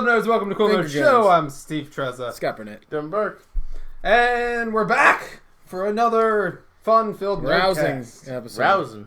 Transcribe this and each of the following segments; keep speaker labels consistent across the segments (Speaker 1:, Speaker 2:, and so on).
Speaker 1: Nerds? Welcome to Cool Nerdcast Show. I'm Steve Trezza.
Speaker 2: Scott Burnett.
Speaker 3: Tim Burke.
Speaker 1: And we're back for another fun-filled
Speaker 2: rousing
Speaker 1: Nerdcast.
Speaker 2: episode.
Speaker 3: Rousing.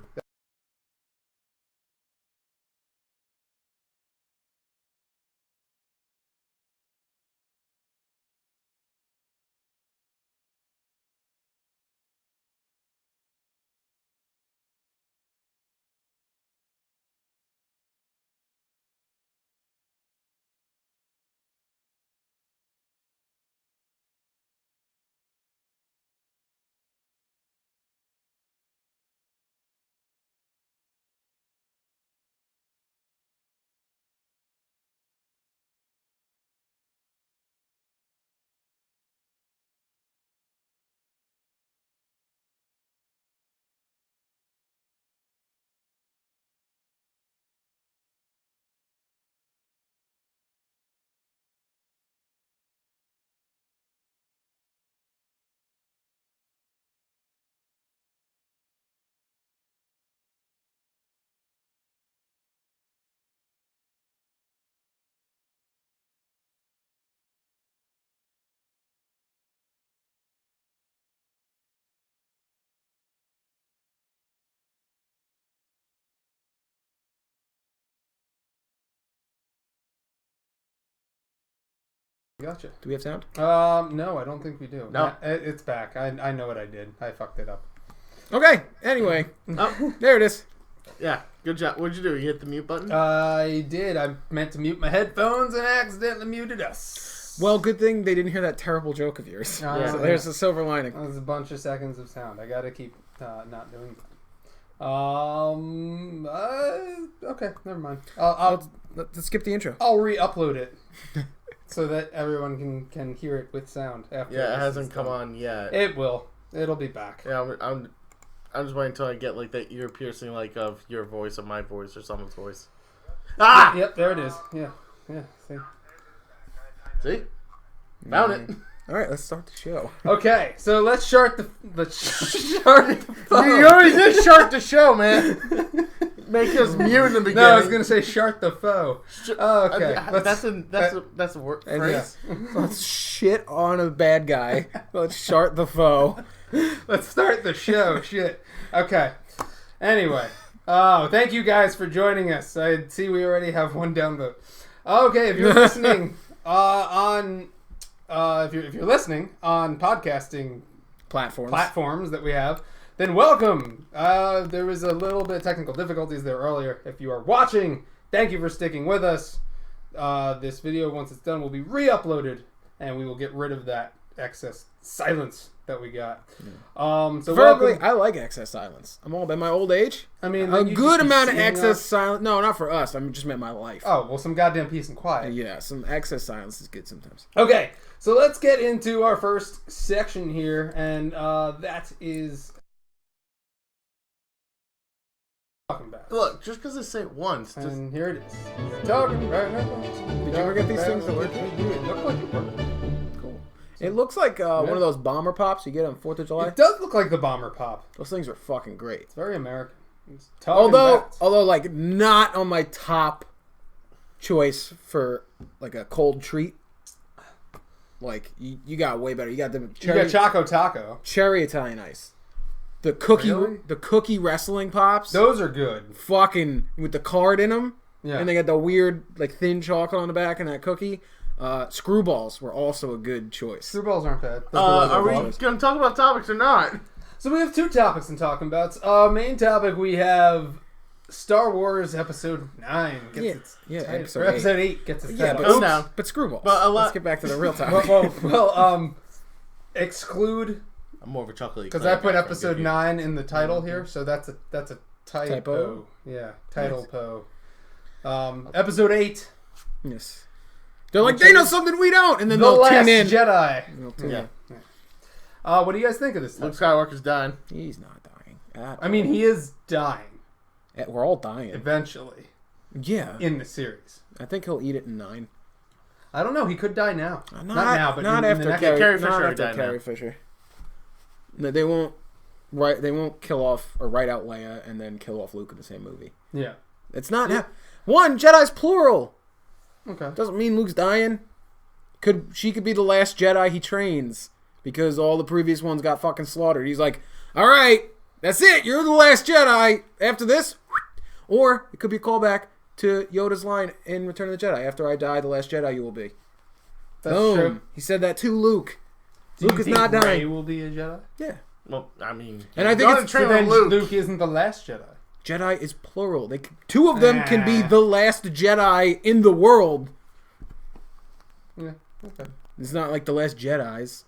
Speaker 1: Gotcha.
Speaker 2: Do we have sound?
Speaker 1: No, I don't think we do.
Speaker 3: No.
Speaker 1: It's back. I know what I did. I fucked it up.
Speaker 2: Okay, anyway.
Speaker 3: Oh,
Speaker 2: There it is.
Speaker 3: yeah. Good job. What'd you do? You hit the mute button?
Speaker 1: I did. I meant to mute my headphones and accidentally muted us.
Speaker 2: Well, good thing they didn't hear that terrible joke of yours.
Speaker 1: Yeah.
Speaker 2: So there's a silver lining.
Speaker 1: That was a bunch of seconds of sound. I gotta keep not doing that. Okay, never mind.
Speaker 2: Let's skip the intro.
Speaker 1: I'll re-upload it so that everyone can hear it with sound after.
Speaker 3: Yeah, it
Speaker 1: this
Speaker 3: hasn't
Speaker 1: is
Speaker 3: come
Speaker 1: done.
Speaker 3: on yet.
Speaker 1: It will. It'll be back.
Speaker 3: Yeah, I'm just waiting until I get like that ear piercing, like of your voice or my voice or someone's voice. Ah!
Speaker 1: Yep, there it is. Yeah. See?
Speaker 3: Found it.
Speaker 2: All right, let's start the show.
Speaker 1: Okay, so let's start the start the phone.
Speaker 3: You already did start the show, man. Make us mute in the beginning.
Speaker 1: No, I was gonna say shart the foe. Oh, okay.
Speaker 3: That's a word phrase.
Speaker 2: Let's shit on a bad guy. Let's shart the foe.
Speaker 1: Let's start the show. Shit. Okay. Anyway. Oh, thank you guys for joining us. I see we already have one download. Okay, if you're listening if you're listening on podcasting platforms that we have, then welcome. There was a little bit of technical difficulties there earlier. If you are watching, thank you for sticking with us. This video, once it's done, will be re-uploaded, and we will get rid of that excess silence that we got. So
Speaker 2: Verbally,
Speaker 1: welcome.
Speaker 2: I like excess silence. I'm all in my old age.
Speaker 1: I mean,
Speaker 2: A
Speaker 1: you
Speaker 2: good
Speaker 1: just be
Speaker 2: amount of
Speaker 1: seeing
Speaker 2: excess
Speaker 1: us.
Speaker 2: silence. No, not for us. I just meant my life.
Speaker 1: Oh, well, some goddamn peace and quiet.
Speaker 2: Yeah, some excess silence is good sometimes.
Speaker 1: Okay, so let's get into our first section here, and that is talking about.
Speaker 3: Look, just because I say it once, just
Speaker 1: And here it is. Talking about.
Speaker 2: Did you ever get these things to work?
Speaker 1: It looked like it worked.
Speaker 2: Cool. It looks like one of those bomber pops you get on 4th of July.
Speaker 1: It does look like the bomber pop.
Speaker 2: Those things are fucking great.
Speaker 1: It's very American. It's talking about.
Speaker 2: Although, like, not on my top choice for like a cold treat. Like you got way better. You got the
Speaker 1: You got Choco Taco.
Speaker 2: cherry Italian ice, the cookie,
Speaker 1: Really?
Speaker 2: the cookie wrestling pops.
Speaker 1: Those are good.
Speaker 2: Fucking with the card in them.
Speaker 1: Yeah.
Speaker 2: And they got the weird like thin chocolate on the back and that cookie. Screwballs were also a good choice.
Speaker 1: Screwballs aren't bad.
Speaker 3: are we going to talk about topics or not?
Speaker 1: So we have two topics in talking about. Main topic, we have Star Wars Episode 9 gets its title.
Speaker 2: Episode
Speaker 1: 8 gets its
Speaker 2: Yeah,
Speaker 1: title.
Speaker 2: but screwballs.
Speaker 3: But a lot-
Speaker 2: Let's get back to the real topic.
Speaker 1: Exclude,
Speaker 3: I'm more of a chocolate
Speaker 1: because I put Episode 9 in the title here, so that's a typo.
Speaker 2: Typo?
Speaker 1: Yeah, title po. Episode 8,
Speaker 2: Yes. They're like, they know something we don't, and then
Speaker 1: The
Speaker 2: they'll
Speaker 1: Last
Speaker 2: tune in.
Speaker 1: Jedi.
Speaker 2: They'll tune
Speaker 3: Yeah.
Speaker 2: in.
Speaker 1: What do you guys think of this
Speaker 3: Luke
Speaker 1: title?
Speaker 3: Skywalker's dying.
Speaker 2: He's not dying.
Speaker 1: I mean, he is dying
Speaker 2: We're all dying.
Speaker 1: eventually
Speaker 2: Yeah.
Speaker 1: in the series.
Speaker 2: I think he'll eat it in 9.
Speaker 1: I don't know. He could die now.
Speaker 2: Not
Speaker 1: now, but
Speaker 2: not
Speaker 1: in
Speaker 2: after
Speaker 1: the next
Speaker 2: Carrie,
Speaker 3: Carrie
Speaker 2: not
Speaker 3: Fisher
Speaker 2: after
Speaker 3: died
Speaker 2: Carrie
Speaker 3: now.
Speaker 2: Fisher. No, they won't. Right, they won't kill off or write out Leia and then kill off Luke in the same movie.
Speaker 1: Yeah.
Speaker 2: It's not. One Jedi's plural.
Speaker 1: Okay.
Speaker 2: Doesn't mean Luke's dying. She could be the last Jedi he trains because all the previous ones got fucking slaughtered. He's like, all right, that's it. You're the last Jedi. After this, or it could be a callback to Yoda's line in Return of the Jedi. After I die, the last Jedi you will be.
Speaker 1: That's
Speaker 2: Boom.
Speaker 1: true.
Speaker 2: He said that to Luke.
Speaker 1: Do
Speaker 2: Luke
Speaker 1: you
Speaker 2: is
Speaker 1: think
Speaker 2: not dying.
Speaker 1: Rey will be a Jedi?
Speaker 2: Yeah.
Speaker 3: Well, I mean,
Speaker 2: And I think it's
Speaker 1: So then Luke isn't the last Jedi.
Speaker 2: Jedi is plural. Two of them can be the last Jedi in the world.
Speaker 1: Yeah. Okay.
Speaker 2: It's not like the last Jedis.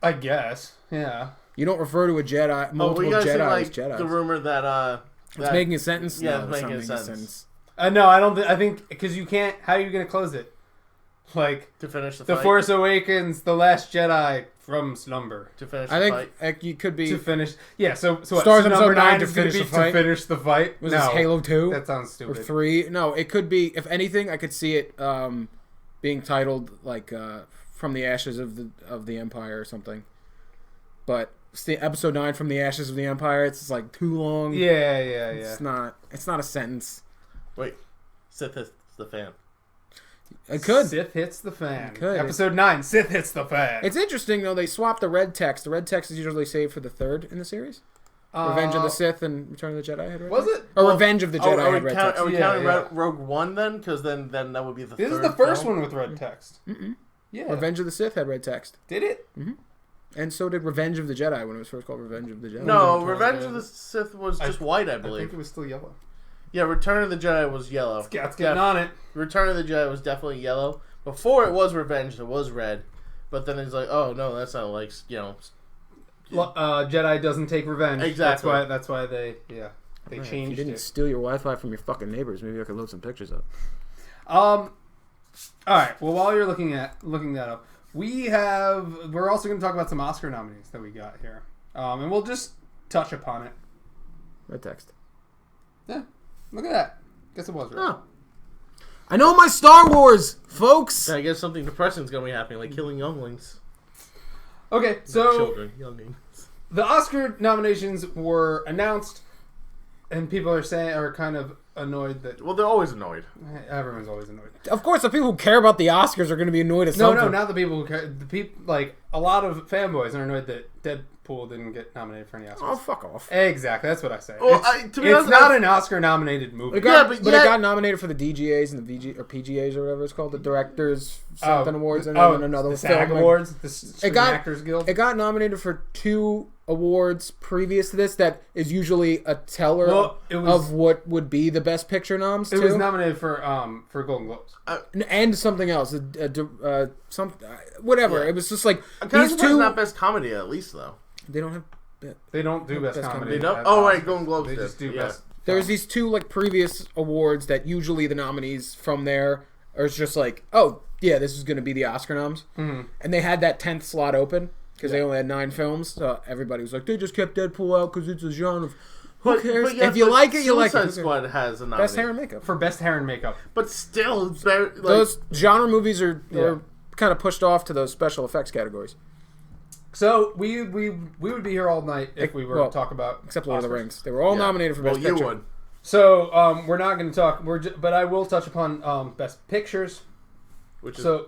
Speaker 1: I guess. Yeah.
Speaker 2: You don't refer to a Jedi, multiple
Speaker 3: you guys
Speaker 2: Jedi
Speaker 3: think, like,
Speaker 2: as Jedis.
Speaker 3: The rumor that
Speaker 2: It's making a sentence?
Speaker 3: Yeah,
Speaker 2: No,
Speaker 3: it's
Speaker 2: not
Speaker 3: making a
Speaker 2: making
Speaker 3: sentence.
Speaker 1: No, I don't. I think because you can't. How are you going to close it? Like
Speaker 3: to finish the
Speaker 1: The
Speaker 3: fight.
Speaker 1: Force Awakens, the last Jedi from slumber.
Speaker 3: To finish the
Speaker 2: I
Speaker 3: fight.
Speaker 2: think you could be...
Speaker 1: To finish, yeah. So what?
Speaker 2: Stars
Speaker 1: so
Speaker 2: Episode
Speaker 1: number
Speaker 2: 9
Speaker 1: 9
Speaker 2: to
Speaker 1: is going to
Speaker 2: finish
Speaker 1: be
Speaker 2: the fight?
Speaker 1: to finish the fight.
Speaker 2: Was
Speaker 1: no,
Speaker 2: this Halo 2?
Speaker 1: that sounds
Speaker 2: Or
Speaker 1: stupid.
Speaker 2: 3? No, it could be... If anything, I could see it being titled like From the Ashes of the Empire or something. But it's the Episode 9 From the Ashes of the Empire. It's just, like too long.
Speaker 1: Yeah.
Speaker 2: It's not a sentence.
Speaker 3: Wait, Sith is the fan.
Speaker 2: It could.
Speaker 1: Sith hits the fan.
Speaker 2: It could.
Speaker 1: Episode 9, Sith hits the fan.
Speaker 2: It's interesting though. They swapped the red text. The red text is usually saved for the third in the series. Revenge of the Sith and Return of the Jedi had red
Speaker 1: Was
Speaker 2: text.
Speaker 1: it?
Speaker 2: Or
Speaker 1: Well,
Speaker 2: Revenge of the Jedi had red text.
Speaker 3: Are we
Speaker 1: Yeah,
Speaker 3: counting
Speaker 1: yeah.
Speaker 3: Rogue One then? Because then that would be the
Speaker 1: This
Speaker 3: third
Speaker 1: is the first
Speaker 3: film.
Speaker 1: one with red text.
Speaker 2: Mm-mm.
Speaker 1: Yeah.
Speaker 2: Revenge of the Sith had red text.
Speaker 1: Did it?
Speaker 2: And so did Revenge of the Jedi when it was first called Revenge of the Jedi.
Speaker 3: No,
Speaker 1: Return
Speaker 3: Revenge
Speaker 1: of
Speaker 3: of
Speaker 1: the-
Speaker 3: the Sith was just white, I
Speaker 1: I
Speaker 3: believe.
Speaker 1: think it was still yellow.
Speaker 3: Yeah, Return of the Jedi was yellow.
Speaker 1: Let's get on it.
Speaker 3: Return of the Jedi was definitely yellow. Before it was Revenge, it was red. But then it's like, oh no, that's not like,
Speaker 1: Jedi doesn't take revenge.
Speaker 3: Exactly.
Speaker 1: That's why they
Speaker 2: Right, if you
Speaker 1: changed
Speaker 2: didn't
Speaker 1: it.
Speaker 2: steal your Wi-Fi from your fucking neighbors, maybe I could load some pictures up.
Speaker 1: All right. Well, while you're looking that up, we're also going to talk about some Oscar nominees that we got here, and we'll just touch upon it.
Speaker 2: Red text.
Speaker 1: Yeah. Look at that. Guess it was right.
Speaker 3: oh,
Speaker 2: I know my Star Wars, folks.
Speaker 3: I guess something depressing is going to be happening, like killing younglings.
Speaker 1: Okay. So
Speaker 3: Children, younglings.
Speaker 1: the Oscar nominations were announced, and people are kind of annoyed that
Speaker 3: Well, they're always annoyed.
Speaker 1: everyone's always annoyed.
Speaker 2: Of course, the people who care about the Oscars are going to be annoyed at
Speaker 1: No,
Speaker 2: something.
Speaker 1: not the people who care. The people, like, a lot of fanboys are annoyed that Deadpool didn't get nominated for any Oscars.
Speaker 2: Oh, fuck off.
Speaker 1: Exactly, that's what I say.
Speaker 3: Well,
Speaker 1: it's
Speaker 3: to be honest,
Speaker 1: not an Oscar-nominated movie.
Speaker 2: It got,
Speaker 3: but
Speaker 2: but
Speaker 3: yet-
Speaker 2: it got nominated for the DGAs and the PGAs or whatever it's called, the Directors something awards, and then another
Speaker 1: the
Speaker 2: one.
Speaker 1: SAG Awards, the Screen
Speaker 2: got-
Speaker 1: Actors Guild.
Speaker 2: It got nominated for 2 awards previous to this that is usually a teller of what would be the Best Picture noms,
Speaker 1: It
Speaker 2: too.
Speaker 1: was nominated for Golden Globes.
Speaker 2: And something else. Whatever.
Speaker 3: Yeah.
Speaker 2: It was just like,
Speaker 3: I'm kind of
Speaker 2: these
Speaker 3: surprised
Speaker 2: two...
Speaker 3: not Best Comedy, at least, though.
Speaker 2: They don't have...
Speaker 1: They don't do Best
Speaker 2: Best
Speaker 1: Comedy.
Speaker 3: They don't?
Speaker 1: at
Speaker 3: Oh, right,
Speaker 1: Oscars.
Speaker 3: Golden Globes
Speaker 1: They
Speaker 3: did.
Speaker 1: just do
Speaker 3: Yeah.
Speaker 1: Best.
Speaker 2: There's these 2 like previous awards that usually the nominees from there are just like, oh yeah, this is going to be the Oscar noms,
Speaker 1: Mhm.
Speaker 2: and they had that 10th slot open because they only had 9 films. So everybody was like, they just kept Deadpool out because it's a genre. Who cares?
Speaker 3: yeah,
Speaker 2: if you
Speaker 3: but
Speaker 2: like it, you like
Speaker 3: Suicide
Speaker 2: it.
Speaker 3: Squad has a nominee.
Speaker 2: Best hair and makeup.
Speaker 1: For Best Hair and Makeup.
Speaker 3: But still, it's very, like,
Speaker 2: Those genre movies are
Speaker 1: Yeah.
Speaker 2: kind of pushed off to those special effects categories,
Speaker 1: So we would be here all night if we were to talk about
Speaker 2: except Lord of the
Speaker 1: Oscars.
Speaker 2: Rings. They were all nominated for
Speaker 3: well,
Speaker 2: Best
Speaker 3: you
Speaker 2: Picture.
Speaker 3: would.
Speaker 1: So we're not going to talk. But I will touch upon Best Pictures.
Speaker 3: Which is,
Speaker 1: So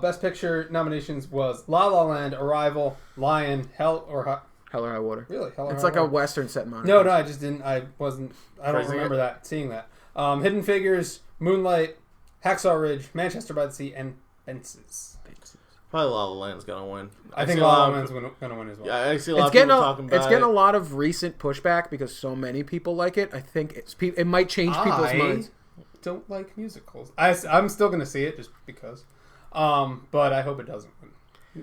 Speaker 1: Best Picture nominations was La La Land, Arrival, Lion, Hell or
Speaker 2: Hell or High Water.
Speaker 1: really Hell or
Speaker 2: It's
Speaker 1: High
Speaker 2: like a
Speaker 1: Water?
Speaker 2: Western set in Monaco.
Speaker 1: No, I just didn't. I don't
Speaker 3: Phrasing
Speaker 1: remember
Speaker 3: it?
Speaker 1: seeing that. Hidden Figures, Moonlight, Hacksaw Ridge, Manchester by the Sea, and Fences.
Speaker 3: probably La La Land's going to win.
Speaker 1: I think
Speaker 3: see a
Speaker 1: La
Speaker 3: lot
Speaker 1: La
Speaker 3: of-
Speaker 1: Land's going to win as well.
Speaker 3: Yeah, I see a lot
Speaker 2: It's
Speaker 3: of people
Speaker 2: getting
Speaker 3: talking about
Speaker 2: it's getting a
Speaker 3: it.
Speaker 2: lot of recent pushback because so many people like it. I think it might change people's minds.
Speaker 1: Don't like musicals. I'm still going to see it just because. But I hope it doesn't win.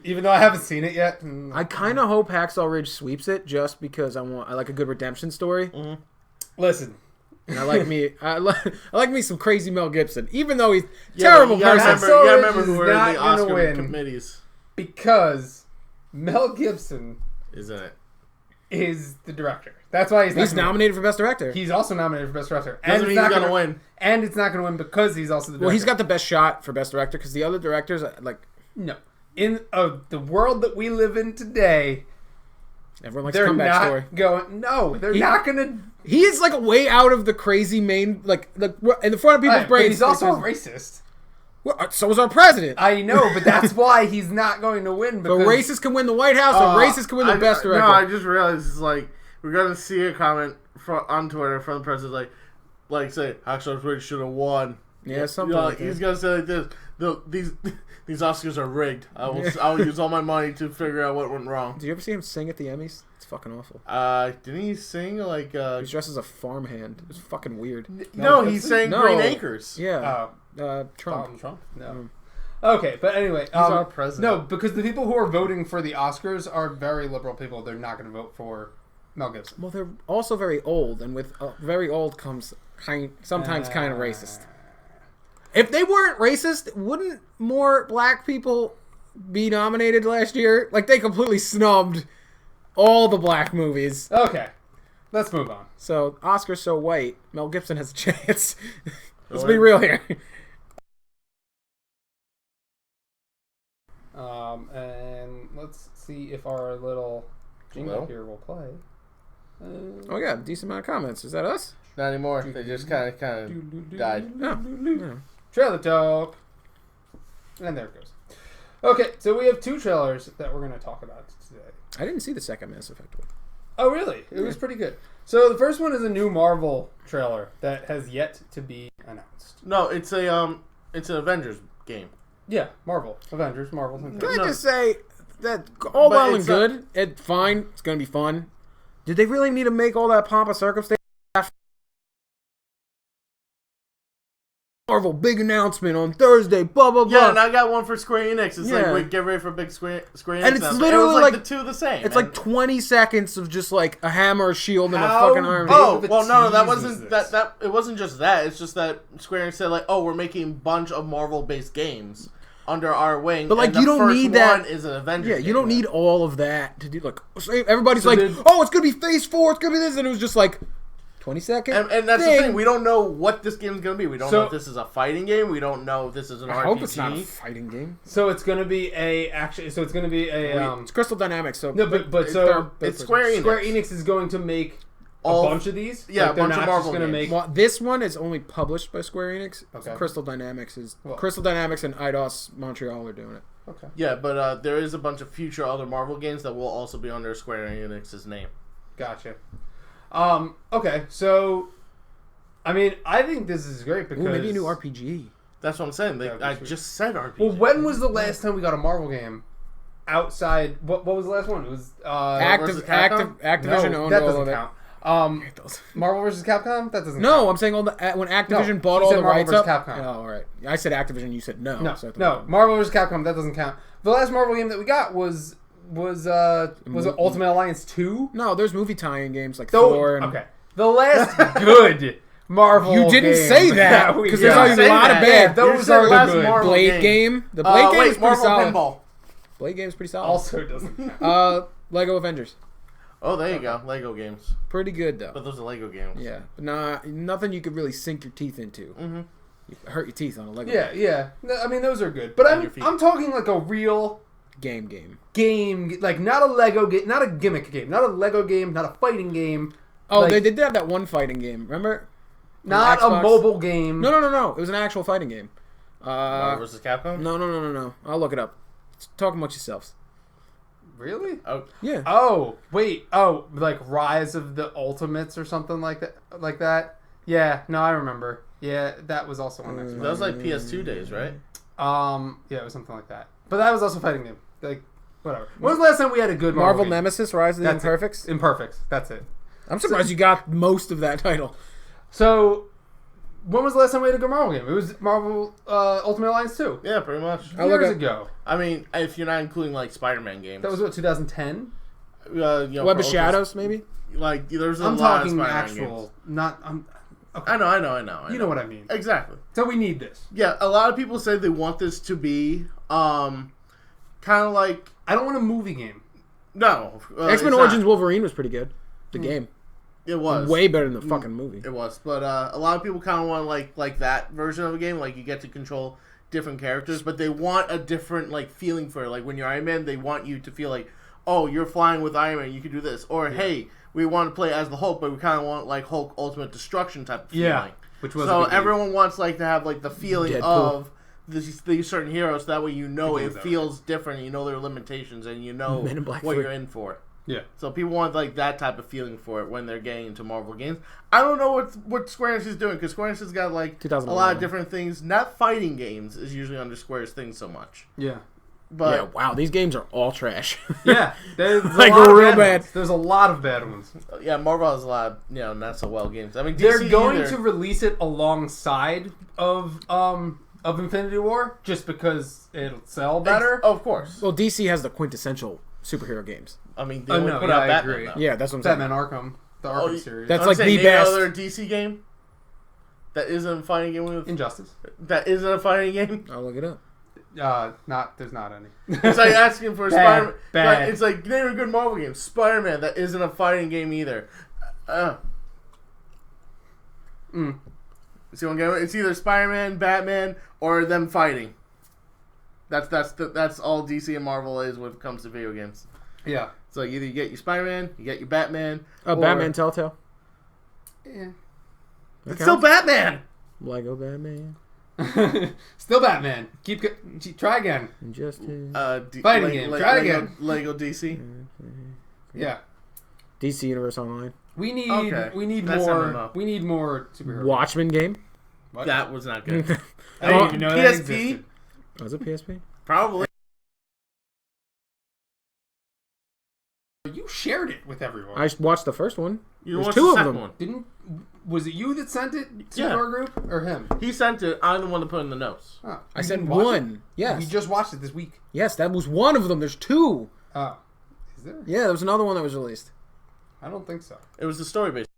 Speaker 1: Even though I haven't seen it yet.
Speaker 2: I kind of hope Hacksaw Ridge sweeps it just because I like a good redemption story.
Speaker 3: Mm-hmm.
Speaker 1: Listen.
Speaker 2: And I like me some crazy Mel Gibson, even though he's a terrible
Speaker 3: you gotta
Speaker 2: person.
Speaker 1: Hacksaw
Speaker 3: remember
Speaker 1: Ridge
Speaker 3: who
Speaker 1: is
Speaker 3: are in
Speaker 1: not
Speaker 3: the
Speaker 1: gonna
Speaker 3: Oscar
Speaker 1: win.
Speaker 3: committees.
Speaker 1: Because Mel Gibson
Speaker 3: Isn't it?
Speaker 1: is the director. That's why
Speaker 2: He's nominated for Best Director.
Speaker 1: He's also nominated for Best Director.
Speaker 3: Doesn't
Speaker 1: it's
Speaker 3: mean
Speaker 1: not
Speaker 3: he's gonna win.
Speaker 1: And it's not going to win because he's also the director.
Speaker 2: Well, he's got the best shot for Best Director because the other directors, like,
Speaker 1: No. In the world that we live in today,
Speaker 2: Everyone likes
Speaker 1: they're
Speaker 2: comeback
Speaker 1: not
Speaker 2: story.
Speaker 1: going. No, they're not gonna.
Speaker 2: He is like a way out of the crazy main, like in the front of people's
Speaker 1: But
Speaker 2: brains.
Speaker 1: he's also a racist.
Speaker 2: Well, so is our president.
Speaker 1: I know, but that's why he's not going to win.
Speaker 2: The
Speaker 1: Because
Speaker 2: racist can win the White House. The racist can win the best director.
Speaker 3: No, I just realized it's like we're gonna see a comment on Twitter from the president, like say Hacksaw Ridge should have won.
Speaker 2: Yeah, something like that.
Speaker 3: He's gonna say like this: these Oscars are rigged. I will use all my money to figure out what went wrong.
Speaker 2: Did you ever see him sing at the Emmys? It's fucking awful.
Speaker 3: Didn't he sing like?
Speaker 2: He's dressed as a farmhand. It was fucking weird.
Speaker 3: No, he sang Green Acres.
Speaker 2: Yeah.
Speaker 1: Trump. No. Okay, but anyway,
Speaker 3: he's our president.
Speaker 1: No, because the people who are voting for the Oscars are very liberal people. They're not going to vote for Mel Gibson.
Speaker 2: Well, they're also very old, and with very old comes sometimes kind of racist. If they weren't racist, wouldn't more black people be nominated last year? Like, they completely snubbed all the black movies.
Speaker 1: Okay, let's move on.
Speaker 2: So, Oscar's so white, Mel Gibson has a chance. Let's be real here.
Speaker 1: And let's see if our little jingle here will play.
Speaker 2: Oh yeah, decent amount of comments. Is that us?
Speaker 3: Not anymore. They just kind of died.
Speaker 2: No.
Speaker 1: Trailer talk. And there it goes. Okay, so we have 2 trailers that we're going to talk about today.
Speaker 2: I didn't see the second Mass Effect one.
Speaker 1: Oh, really? It was pretty good. So the first one is a new Marvel trailer that has yet to be announced.
Speaker 3: No, it's an Avengers game.
Speaker 1: Yeah, Marvel. Avengers, Marvel.
Speaker 2: Can I just say that all well and good. It's fine. It's going to be fun. Did they really need to make all that pomp of circumstance? Marvel, big announcement on Thursday, blah, blah, blah.
Speaker 3: Yeah, and I got one for Square Enix. It's like, wait, get ready for a big Square Enix
Speaker 2: and it's literally
Speaker 3: it was like the two the same.
Speaker 2: It's like 20 seconds of just like a hammer, a shield, and a fucking arm.
Speaker 3: Oh, well, no, that wasn't that. It wasn't just that. It's just that Square Enix said like, oh, we're making a bunch of Marvel-based games under our wing.
Speaker 2: But like,
Speaker 3: and
Speaker 2: you don't need that.
Speaker 3: Is an Avengers game.
Speaker 2: You don't need all of that to do. Like, everybody's like, oh, it's gonna be Phase 4. It's gonna be this, and it was just like 20 seconds.
Speaker 3: And that's the thing. We don't know what this game is going to be. We don't know if this is a fighting game. We don't know if this is an RPG.
Speaker 2: I hope it's not a fighting game.
Speaker 1: So it's going to be
Speaker 2: it's Crystal Dynamics. So
Speaker 1: it's
Speaker 3: Square Enix.
Speaker 1: Square Enix is going to make a bunch of these.
Speaker 3: Yeah, a bunch of Marvel games.
Speaker 2: Well, this one is only published by Square Enix.
Speaker 1: Okay.
Speaker 2: Crystal Dynamics and Eidos Montreal are doing it.
Speaker 1: Okay.
Speaker 3: Yeah, but there is a bunch of future other Marvel games that will also be under Square Enix's name.
Speaker 1: Gotcha. Okay, so I mean, I think this is great because
Speaker 2: maybe a new RPG.
Speaker 3: That's what I'm saying. I just said RPG.
Speaker 1: Well, when was the last time we got a Marvel game outside? What was the last one? It was
Speaker 2: Activision owned
Speaker 1: that
Speaker 2: all
Speaker 1: doesn't
Speaker 2: of it.
Speaker 1: count. Marvel vs. Capcom? That doesn't count.
Speaker 2: No, I'm saying when Activision bought all the rights up.
Speaker 1: Capcom.
Speaker 2: Oh, all right. I said Activision. You said no.
Speaker 1: No. Marvel vs. Capcom. That doesn't count. The last Marvel game that we got was it Ultimate Alliance 2?
Speaker 2: No, there's movie tie-in games like Thor. And...
Speaker 1: Okay. The last good Marvel
Speaker 2: You didn't
Speaker 1: game
Speaker 2: say that because there's a lot of bad.
Speaker 1: Those are the good.
Speaker 2: Marvel Blade game. The Blade game is pretty solid.
Speaker 3: Pinball.
Speaker 2: Blade game is pretty solid.
Speaker 1: Also doesn't count.
Speaker 2: Lego Avengers.
Speaker 3: Oh, there you go. Lego games.
Speaker 2: Pretty good though.
Speaker 3: But those are Lego games.
Speaker 2: Yeah, but nothing you could really sink your teeth into. Mm-hmm. You hurt your teeth on a Lego.
Speaker 1: Yeah. I mean, those are good. But I'm talking like a real
Speaker 2: game.
Speaker 1: Like not a Lego game, not a gimmick game, not a Lego game, not a fighting game.
Speaker 2: Oh,
Speaker 1: like,
Speaker 2: they did have that one fighting game. Remember?
Speaker 1: Not a mobile game.
Speaker 2: No. It was an actual fighting game.
Speaker 3: Marvel vs. Capcom?
Speaker 2: No. I'll look it up. Talk amongst yourselves.
Speaker 1: Really?
Speaker 3: Oh.
Speaker 2: Yeah.
Speaker 1: Oh, wait. Oh, like Rise of the Ultimates or something like that? Yeah, no, I remember. Yeah, that was also on Xbox.
Speaker 3: That was like PS2 days, right?
Speaker 1: Yeah, it was something like that. But that was also a fighting game. Like, whatever. When was the last time we had a good Marvel game?
Speaker 2: Nemesis, Rise of the Imperfects?
Speaker 1: Imperfects, that's it.
Speaker 2: I'm surprised you got most of that title.
Speaker 1: So, when was the last time we had a good Marvel game? It was Marvel Ultimate Alliance 2.
Speaker 3: Yeah, pretty much.
Speaker 1: Years ago.
Speaker 3: I mean, if you're not including like Spider-Man games.
Speaker 1: That was what, 2010?
Speaker 2: Web of Shadows, maybe?
Speaker 3: Like, there's a
Speaker 1: I'm
Speaker 3: lot
Speaker 1: talking
Speaker 3: of Spider-Man
Speaker 1: actual,
Speaker 3: games.
Speaker 1: not... okay.
Speaker 3: I know.
Speaker 1: You know what I mean.
Speaker 3: Exactly.
Speaker 1: So we need this.
Speaker 3: Yeah, a lot of people say they want this to be kind of like...
Speaker 1: I don't want a movie game.
Speaker 3: No.
Speaker 2: X-Men Origins Wolverine was pretty good. The game.
Speaker 3: It was.
Speaker 2: Way better than the fucking movie.
Speaker 3: It was. But a lot of people kind of want like that version of a game. Like, you get to control different characters, but they want a different like feeling for it. Like, when you're Iron Man, they want you to feel like, oh, you're flying with Iron Man, you can do this. Or, hey, we want to play as the Hulk, but we kind of want, like, Hulk Ultimate Destruction type of feeling. Yeah,
Speaker 1: which was
Speaker 3: so everyone wants, like, to have, like, the feeling of these certain heroes, so that way you know it feels different, you know their limitations, and you know what you're in for.
Speaker 1: Yeah.
Speaker 3: So people want like that type of feeling for it when they're getting into Marvel games. I don't know what Square Enix is doing, because Square Enix has got like a lot of different things. Not fighting games is usually under Square's thing so much.
Speaker 1: Yeah.
Speaker 3: But
Speaker 2: wow, these games are all trash.
Speaker 1: Yeah, there's
Speaker 2: like
Speaker 1: a lot
Speaker 2: real
Speaker 1: of
Speaker 2: bad.
Speaker 1: There's a lot of bad ones.
Speaker 3: Yeah, Marvel has a lot of, not so well games. I mean, DC
Speaker 1: they're going to release it alongside of Infinity War just because it'll sell better.
Speaker 3: Of course.
Speaker 2: Well, DC has the quintessential superhero games.
Speaker 3: I mean, they only put out Batman.
Speaker 1: Agree.
Speaker 2: Yeah, that's what I'm saying.
Speaker 1: Batman Arkham, the Arkham series.
Speaker 2: That's like the best.
Speaker 3: Another DC game that isn't a fighting game with
Speaker 1: Injustice.
Speaker 3: That isn't a fighting game.
Speaker 2: I'll look it up.
Speaker 1: There's not any.
Speaker 3: It's like asking for Spider-Man.
Speaker 1: Bad.
Speaker 3: It's like name a good Marvel game. Spider-Man, that isn't a fighting game either. See what I'm getting? It's either Spider-Man, Batman, or them fighting. That's all DC and Marvel is when it comes to video games.
Speaker 1: Yeah.
Speaker 3: So either you get your Spider-Man, you get your Batman.
Speaker 2: Oh, Batman Telltale.
Speaker 1: Yeah.
Speaker 3: It's still Batman.
Speaker 2: Lego Batman.
Speaker 1: Still Batman. Try again.
Speaker 2: Injustice.
Speaker 1: Fighting game. Try again.
Speaker 3: Lego DC.
Speaker 1: Yeah.
Speaker 2: DC Universe Online.
Speaker 1: We need more. MMO. We need more superhero.
Speaker 2: Watchmen game.
Speaker 3: What? That was not good.
Speaker 1: I didn't even know that
Speaker 3: PSP.
Speaker 1: existed.
Speaker 2: Was it PSP?
Speaker 3: Probably.
Speaker 1: You shared it with everyone.
Speaker 2: I watched the first one.
Speaker 3: There's
Speaker 2: two of them.
Speaker 1: One. Was it you that sent it to our group or him?
Speaker 3: He sent it. I'm the one to put in the notes.
Speaker 1: Oh,
Speaker 2: I sent one. Yes.
Speaker 1: We just watched it this week.
Speaker 2: Yes, that was one of them. There's two.
Speaker 1: Oh. Is there?
Speaker 2: Yeah, there was another one that was released.
Speaker 1: I don't think so.
Speaker 3: It was the story based.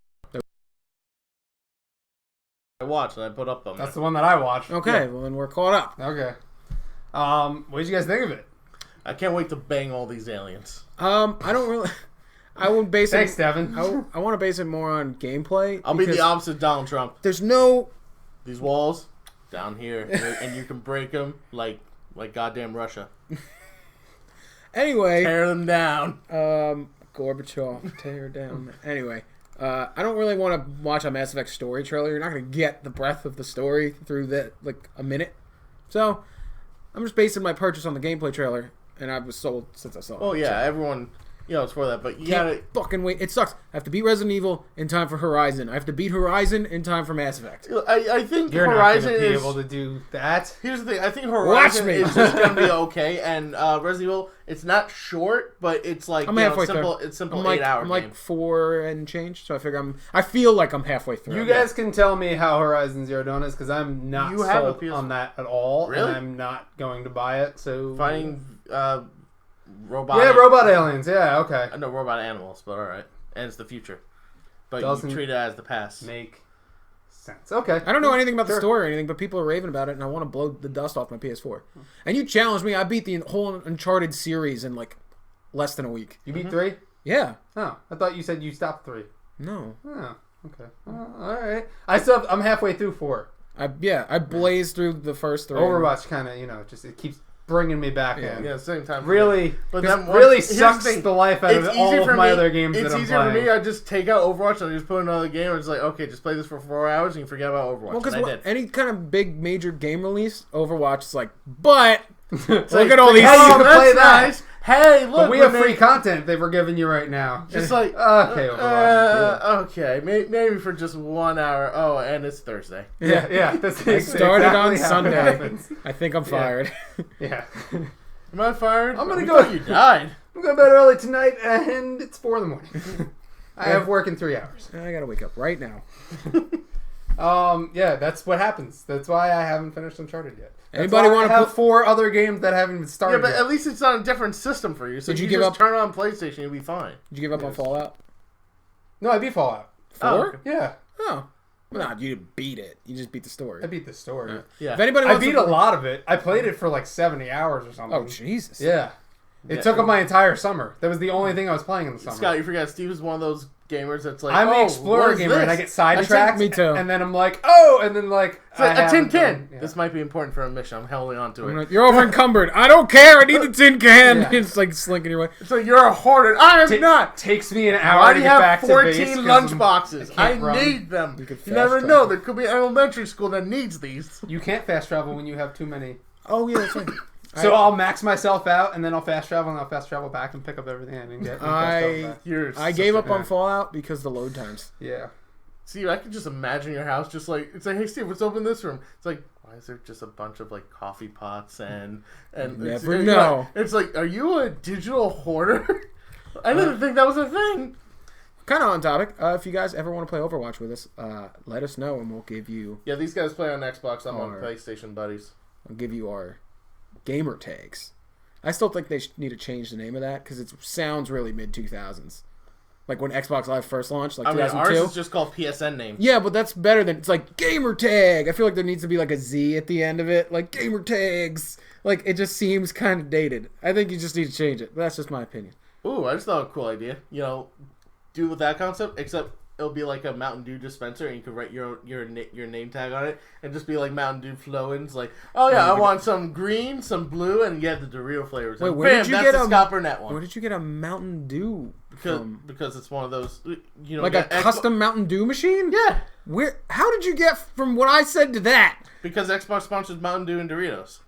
Speaker 3: I watched and I put up on
Speaker 1: That's the one that I watched.
Speaker 2: Okay, well then we're caught up.
Speaker 1: Okay. What did you guys think of it?
Speaker 3: I can't wait to bang all these aliens.
Speaker 2: I don't really. I won't base
Speaker 1: Thanks,
Speaker 2: it.
Speaker 1: Devin.
Speaker 2: I want to base it more on gameplay.
Speaker 3: I'll be the opposite of Donald Trump.
Speaker 2: There's no.
Speaker 3: These walls down here, and you can break them like goddamn Russia.
Speaker 2: Anyway,
Speaker 3: tear them down.
Speaker 2: Gorbachev, tear down. Anyway, I don't really want to watch a Mass Effect story trailer. You're not going to get the breadth of the story through that a minute. So I'm just basing my purchase on the gameplay trailer, and I was sold since I saw it.
Speaker 3: Oh yeah, everyone. It's for that, but you
Speaker 2: can't fucking wait. It sucks. I have to beat Resident Evil in time for Horizon. I have to beat Horizon in time for Mass Effect.
Speaker 3: I think
Speaker 1: You're
Speaker 3: Horizon
Speaker 1: not gonna be
Speaker 3: is
Speaker 1: able to do that.
Speaker 3: Here's the thing. I think Horizon is just gonna be okay, and Resident Evil, it's not short, but it's like
Speaker 2: I'm halfway
Speaker 3: simple.
Speaker 2: through.
Speaker 3: It's simple.
Speaker 2: I'm
Speaker 3: 8 hour.
Speaker 2: I'm like 4 and change, so I figure I feel like I'm halfway through.
Speaker 1: You guys can tell me how Horizon Zero Dawn is, because I'm not sold on that at all.
Speaker 3: Really?
Speaker 1: And I'm not going to buy it. So
Speaker 3: fighting robot.
Speaker 1: Yeah, robot aliens. Yeah, okay.
Speaker 3: I know robot animals, but all right, and it's the future. But
Speaker 1: Doesn't
Speaker 3: you treat it as the past.
Speaker 1: Make sense. Okay.
Speaker 2: I don't know anything about the story or anything, but people are raving about it, and I want to blow the dust off my PS4. And you challenged me. I beat the whole Uncharted series in like less than a week.
Speaker 1: You beat 3?
Speaker 2: Yeah.
Speaker 1: Oh, I thought you said you stopped 3.
Speaker 2: No.
Speaker 1: Oh, okay. All right. I'm halfway through 4.
Speaker 2: I blazed through the first 3.
Speaker 1: Overwatch kind of, just it keeps bringing me back in.
Speaker 3: Yeah, same time.
Speaker 1: Really,
Speaker 3: but then
Speaker 1: really sucks the life out of all of my other games that I'm playing.
Speaker 3: It's easier for me. I just take out Overwatch and I just put another game. And it's like, okay, just play this for 4 hours and you forget about Overwatch.
Speaker 2: Well,
Speaker 3: because
Speaker 2: any kind of big major game release, Overwatch is like, but look
Speaker 3: like,
Speaker 2: at all these.
Speaker 1: Hey, you can play that.
Speaker 3: Nice. Hey, look,
Speaker 1: but we have free content they were giving you right now.
Speaker 3: Just like
Speaker 1: okay, Overwatch.
Speaker 3: Okay, maybe for just 1 hour. Oh, and it's Thursday.
Speaker 1: Yeah. That's
Speaker 2: I started on
Speaker 1: exactly
Speaker 2: Sunday. I think I'm fired.
Speaker 1: Yeah.
Speaker 3: Am I fired?
Speaker 1: I'm gonna go.
Speaker 3: You died.
Speaker 1: I'm going to bed early tonight, and it's 4 in the morning. I have work in 3 hours.
Speaker 2: I gotta wake up right now.
Speaker 1: Yeah, that's what happens. That's why I haven't finished Uncharted yet.
Speaker 2: Anybody want to
Speaker 1: have 4 other games that haven't even started?
Speaker 3: Yeah, but
Speaker 1: yet.
Speaker 3: at least it's on a different system for you. So
Speaker 2: Did you
Speaker 3: you
Speaker 2: give
Speaker 3: just
Speaker 2: up?
Speaker 3: Turn it on PlayStation, you'll be fine.
Speaker 2: Did you give up on Fallout?
Speaker 1: No, I beat Fallout.
Speaker 2: 4?
Speaker 3: Okay.
Speaker 1: Yeah.
Speaker 2: Oh. Well, no, you didn't beat it. You just beat the story.
Speaker 1: I beat the story.
Speaker 3: Yeah.
Speaker 2: If anybody
Speaker 1: I
Speaker 2: wants
Speaker 1: beat a lot of it. I played it for like 70 hours or something.
Speaker 2: Oh, Jesus.
Speaker 1: Yeah. It took up my entire summer. That was the only thing I was playing in the summer.
Speaker 3: Scott, you forgot Steve is one of those gamers that's like,
Speaker 1: I'm the explorer gamer, and I get sidetracked.
Speaker 2: Me too.
Speaker 1: And then I'm like, oh, and then like
Speaker 3: a tin can. Yeah. This might be important for a mission. I'm holding on to it.
Speaker 2: You're over encumbered. I don't care. I need the tin can. Yeah. It's like slinking your way.
Speaker 3: It's like you're a hoarder. I am not.
Speaker 1: Takes me an hour to get back to base.
Speaker 3: 14 lunch boxes. I need them. You never know. There could be an elementary school that needs these.
Speaker 1: You can't fast travel when you have too many.
Speaker 2: Oh yeah, that's right.
Speaker 1: So I'll max myself out, and then I'll fast travel, and I'll fast travel back and pick up everything I didn't get.
Speaker 2: I gave up on Fallout because of the load times.
Speaker 1: Yeah.
Speaker 3: See, I can just imagine your house just like, it's like, hey Steve, let's open this room. It's like, why is there just a bunch of like coffee pots and
Speaker 2: never know.
Speaker 3: It's like, are you a digital hoarder? I didn't think that was a thing.
Speaker 2: Kind of on topic. If you guys ever want to play Overwatch with us, let us know, and we'll give you.
Speaker 3: Yeah, these guys play on Xbox. I'm on PlayStation buddies.
Speaker 2: I'll give you our gamer tags. I still think they need to change the name of that because it sounds really mid-2000s. Like when Xbox Live first launched, like 2002.
Speaker 3: Ours is just called PSN name.
Speaker 2: Yeah, but that's better than... It's like gamer tag. I feel like there needs to be like a Z at the end of it. Like gamer tags. Like it just seems kind of dated. I think you just need to change it. But that's just my opinion.
Speaker 3: Ooh, I just thought of a cool idea. You know, do with that concept, except it'll be like a Mountain Dew dispenser, and you can write your name tag on it, and just be like Mountain Dew flowins. Like, oh yeah, I want some green, some blue, and yeah, the Dorito flavors.
Speaker 2: Wait,
Speaker 3: where did you get a Scott Burnett one?
Speaker 2: Where did you get a Mountain Dew?
Speaker 3: Because it's one of those, you know,
Speaker 2: like a custom Mountain Dew machine.
Speaker 3: Yeah.
Speaker 2: Where? How did you get from what I said to that?
Speaker 3: Because Xbox sponsors Mountain Dew and Doritos.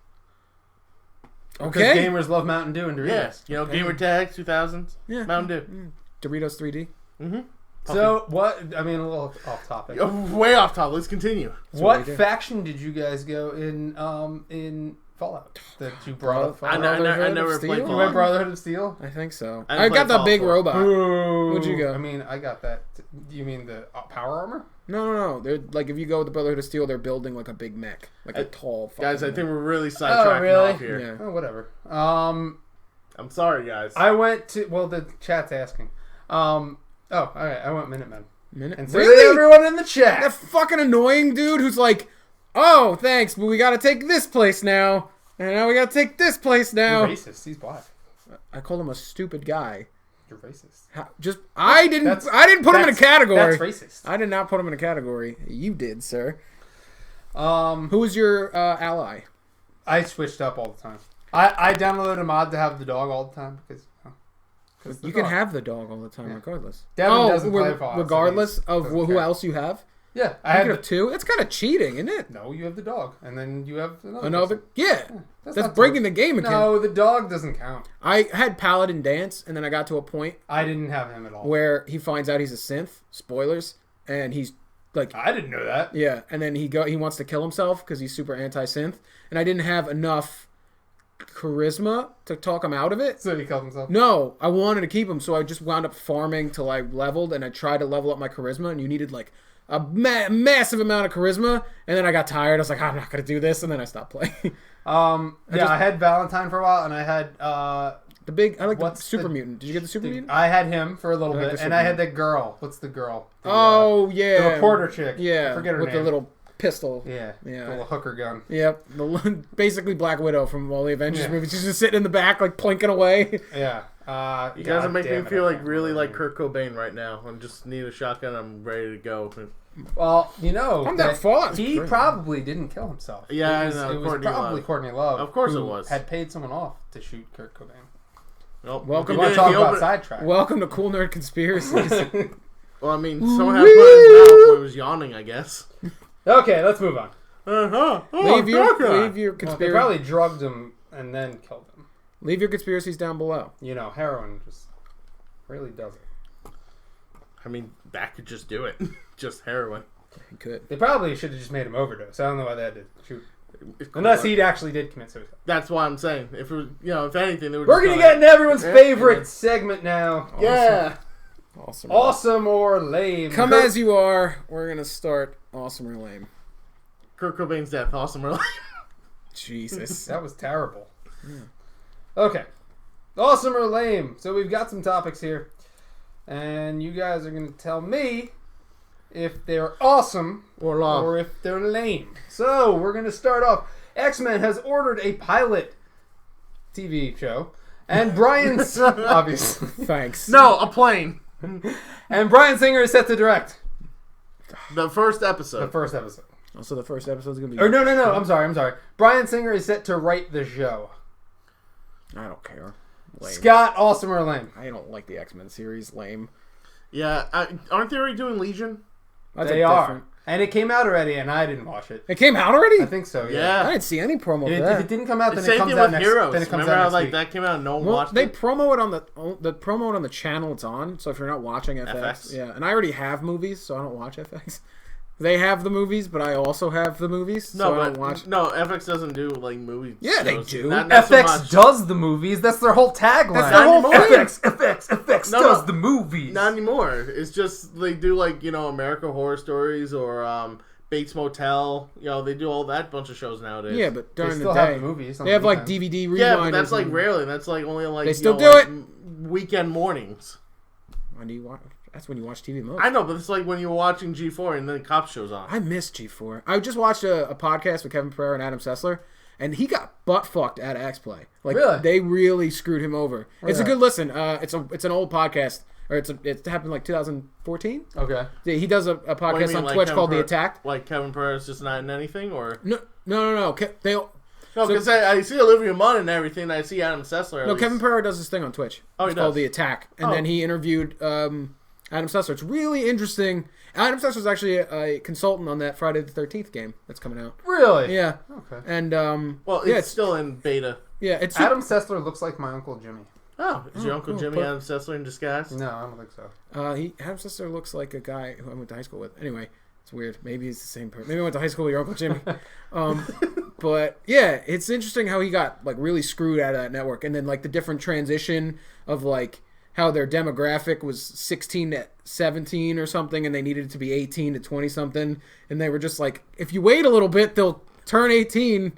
Speaker 1: Okay. Because gamers love Mountain Dew and Doritos.
Speaker 3: Yes. You know, gamer tags, 2000s. Yeah. Mountain
Speaker 2: Dew. Doritos 3D.
Speaker 3: Mm-hmm.
Speaker 1: So, what... I mean, a little off topic.
Speaker 3: Way off topic. Let's continue.
Speaker 1: What faction did you guys go in Fallout? That you brought up?
Speaker 3: I never played Fallout.
Speaker 1: You went Brotherhood of Steel?
Speaker 2: I think so. I got the big robot. Where'd you go?
Speaker 1: I mean, I got that. You mean the power armor?
Speaker 2: No. They're like, if you go with the Brotherhood of Steel, they're building like a big mech. Like a tall...
Speaker 3: Guys, I think we're really sidetracking off here.
Speaker 2: Yeah.
Speaker 1: Oh, whatever.
Speaker 3: I'm sorry, guys.
Speaker 1: I went to... Well, the chat's asking. Oh, all right. I went Minutemen.
Speaker 2: And
Speaker 1: so really? Everyone in the chat.
Speaker 2: That fucking annoying dude who's like, oh, thanks, but we got to take this place now. And now we got to take this place now.
Speaker 1: You're racist. He's black.
Speaker 2: I called him a stupid guy.
Speaker 1: You're racist.
Speaker 2: I didn't put him in a category.
Speaker 1: That's racist.
Speaker 2: I did not put him in a category. You did, sir. Who was your ally?
Speaker 1: I switched up all the time. I downloaded a mod to have the dog all the time because...
Speaker 2: You can have the dog all the time, regardless.
Speaker 1: Devin doesn't play Fallout,
Speaker 2: regardless of who else you have.
Speaker 1: Yeah,
Speaker 2: I have two. That's kind of cheating, isn't it?
Speaker 1: No, you have the dog, and then you have
Speaker 2: another. Yeah, that's breaking the game again.
Speaker 1: No, the dog doesn't count.
Speaker 2: I had Paladin dance, and then I got to a point.
Speaker 1: I didn't have him at all.
Speaker 2: Where he finds out he's a synth. Spoilers, and he's like,
Speaker 1: I didn't know that.
Speaker 2: Yeah, and then he wants to kill himself because he's super anti-synth, and I didn't have enough charisma to talk him out of it.
Speaker 1: So he killed himself?
Speaker 2: No, I wanted to keep him, so I just wound up farming till I leveled, and I tried to level up my charisma, and you needed like a massive amount of charisma, and then I got tired. I was like, I'm not going to do this, and then I stopped playing.
Speaker 1: I had Valentine for a while, and I had
Speaker 2: the super mutant. Did you get the super mutant?
Speaker 1: I had him for a little bit, and I had the girl. What's the girl?
Speaker 2: Yeah.
Speaker 1: The reporter chick.
Speaker 2: Yeah.
Speaker 1: I forget her name.
Speaker 2: With the little pistol.
Speaker 1: Yeah. The little hooker gun.
Speaker 2: Yep. Basically Black Widow from all the Avengers movies. She's just sitting in the back, like, plinking away.
Speaker 1: Yeah.
Speaker 3: You guys are making me feel like really like Kurt Cobain right now. I just need a shotgun. I'm ready to go.
Speaker 1: Well, you know,
Speaker 2: he
Speaker 1: probably didn't kill himself.
Speaker 3: Yeah,
Speaker 1: it was probably Courtney Love.
Speaker 3: Of course it was.
Speaker 1: Had paid someone off to shoot Kurt Cobain.
Speaker 3: Nope.
Speaker 2: Welcome to Cool Nerd Conspiracies.
Speaker 3: Well, I mean, someone had put his mouth where he was yawning, I guess.
Speaker 1: Okay, let's move on.
Speaker 2: Leave your conspiracy.
Speaker 1: They probably drugged him and then killed him.
Speaker 2: Leave your conspiracies down below.
Speaker 1: You know, heroin just really does it.
Speaker 3: I mean, that could just do it. Just heroin.
Speaker 2: It could.
Speaker 1: They probably should have just made him overdose. I don't know why they had to shoot. Unless he actually did commit suicide.
Speaker 3: That's why I'm saying. If it was, if anything, they would.
Speaker 1: We're gonna get into everyone's favorite segment now.
Speaker 2: Awesome.
Speaker 1: Yeah. Awesome or lame.
Speaker 2: Come as you are. We're gonna start awesome or lame.
Speaker 3: Kurt Cobain's death. Awesome or lame.
Speaker 2: Jesus,
Speaker 1: that was terrible. Yeah. Okay, awesome or lame. So we've got some topics here, and you guys are gonna tell me if they're awesome or if they're lame. So we're gonna start off. X-Men has ordered a pilot TV show, and Brian's obviously.
Speaker 2: Thanks.
Speaker 3: No, a plane.
Speaker 1: And Bryan Singer is set to direct
Speaker 3: The first episode.
Speaker 1: the first episode.
Speaker 2: Also, the first episode is gonna be.
Speaker 1: Or no. I'm sorry. Bryan Singer is set to write the show.
Speaker 2: I don't care. Lame.
Speaker 1: Scott, awesome or lame?
Speaker 2: I don't like the X-Men series. Lame.
Speaker 3: Yeah, aren't they already doing Legion?
Speaker 1: They are. And it came out already, and I didn't watch it.
Speaker 2: It came out already?
Speaker 1: I think so,
Speaker 3: Yeah.
Speaker 2: I didn't see any promo
Speaker 1: If
Speaker 2: for that.
Speaker 1: it didn't come out, then
Speaker 3: Same
Speaker 1: it comes
Speaker 3: thing
Speaker 1: out
Speaker 3: with
Speaker 1: next.
Speaker 3: Heroes.
Speaker 1: Then it comes
Speaker 3: Remember
Speaker 1: out
Speaker 3: how
Speaker 1: next week.
Speaker 3: that came out and no one
Speaker 2: Well,
Speaker 3: watched
Speaker 2: they
Speaker 3: it?
Speaker 2: promo it on the promo it on the channel it's on. So if you're not watching FX, yeah, and I already have movies, so I don't watch FX. They have the movies, but I also have the movies, so I don't watch.
Speaker 3: No, FX doesn't do like movies.
Speaker 2: Yeah, they do.
Speaker 3: Not so
Speaker 1: FX
Speaker 3: much.
Speaker 1: does the movies. That's their whole tagline.
Speaker 2: That's their whole
Speaker 1: FX
Speaker 3: No,
Speaker 1: does
Speaker 3: no.
Speaker 1: the movies.
Speaker 3: Not anymore. It's just they do like American Horror Stories or Bates Motel. They do all that bunch of shows nowadays.
Speaker 2: Yeah, but
Speaker 1: They
Speaker 2: during
Speaker 1: still
Speaker 2: the day,
Speaker 1: have the movies.
Speaker 2: they have like DVD rewinders.
Speaker 3: Yeah, but that's like
Speaker 2: and-
Speaker 3: rarely. That's like only like
Speaker 2: They still do it.
Speaker 3: weekend mornings.
Speaker 2: When do you watch? That's when you watch TV most.
Speaker 3: I know, but it's like when you're watching G4 and then Cop shows on.
Speaker 2: I miss G4. I just watched a podcast with Kevin Pereira and Adam Sessler, and he got butt fucked at X-Play. Like,
Speaker 1: Really?
Speaker 2: They really screwed him over. It's a
Speaker 1: Yeah.
Speaker 2: good listen. It's an old podcast, or it happened like 2014.
Speaker 1: Okay.
Speaker 2: Yeah, he does a
Speaker 3: What do you
Speaker 2: podcast
Speaker 3: mean,
Speaker 2: on
Speaker 3: like
Speaker 2: Twitch
Speaker 3: Kevin
Speaker 2: called The
Speaker 3: Pereira-
Speaker 2: Attack.
Speaker 3: Like Kevin Pereira's just not in anything, or
Speaker 2: No. They
Speaker 3: no? Because I see Olivia Munn and everything. I see Adam Sessler.
Speaker 2: no. Kevin Pereira does this thing on Twitch.
Speaker 3: Oh, he
Speaker 2: It's called
Speaker 3: does?
Speaker 2: The Attack, and
Speaker 3: Oh.
Speaker 2: then he interviewed Adam Sessler. It's really interesting. Adam Sessler's actually a consultant on that Friday the 13th game that's coming out.
Speaker 1: Really?
Speaker 2: Yeah.
Speaker 1: Okay.
Speaker 2: And
Speaker 3: Well,
Speaker 2: yeah,
Speaker 3: it's still in beta.
Speaker 2: yeah, it's
Speaker 1: Adam Sessler looks like my Uncle Jimmy.
Speaker 3: Oh, is your Uncle
Speaker 2: cool.
Speaker 3: Jimmy
Speaker 2: But-
Speaker 3: Adam Sessler in disguise?
Speaker 1: No, I don't think so.
Speaker 2: Adam Sessler looks like a guy who I went to high school with. Anyway, it's weird. Maybe he's the same person. Maybe I went to high school with your Uncle Jimmy. But yeah, it's interesting how he got like really screwed out of that network, and then like the different transition of like how their demographic was 16 to 17 or something, and they needed it to be 18 to 20 something, and they were just like, if you wait a little bit, they'll turn 18,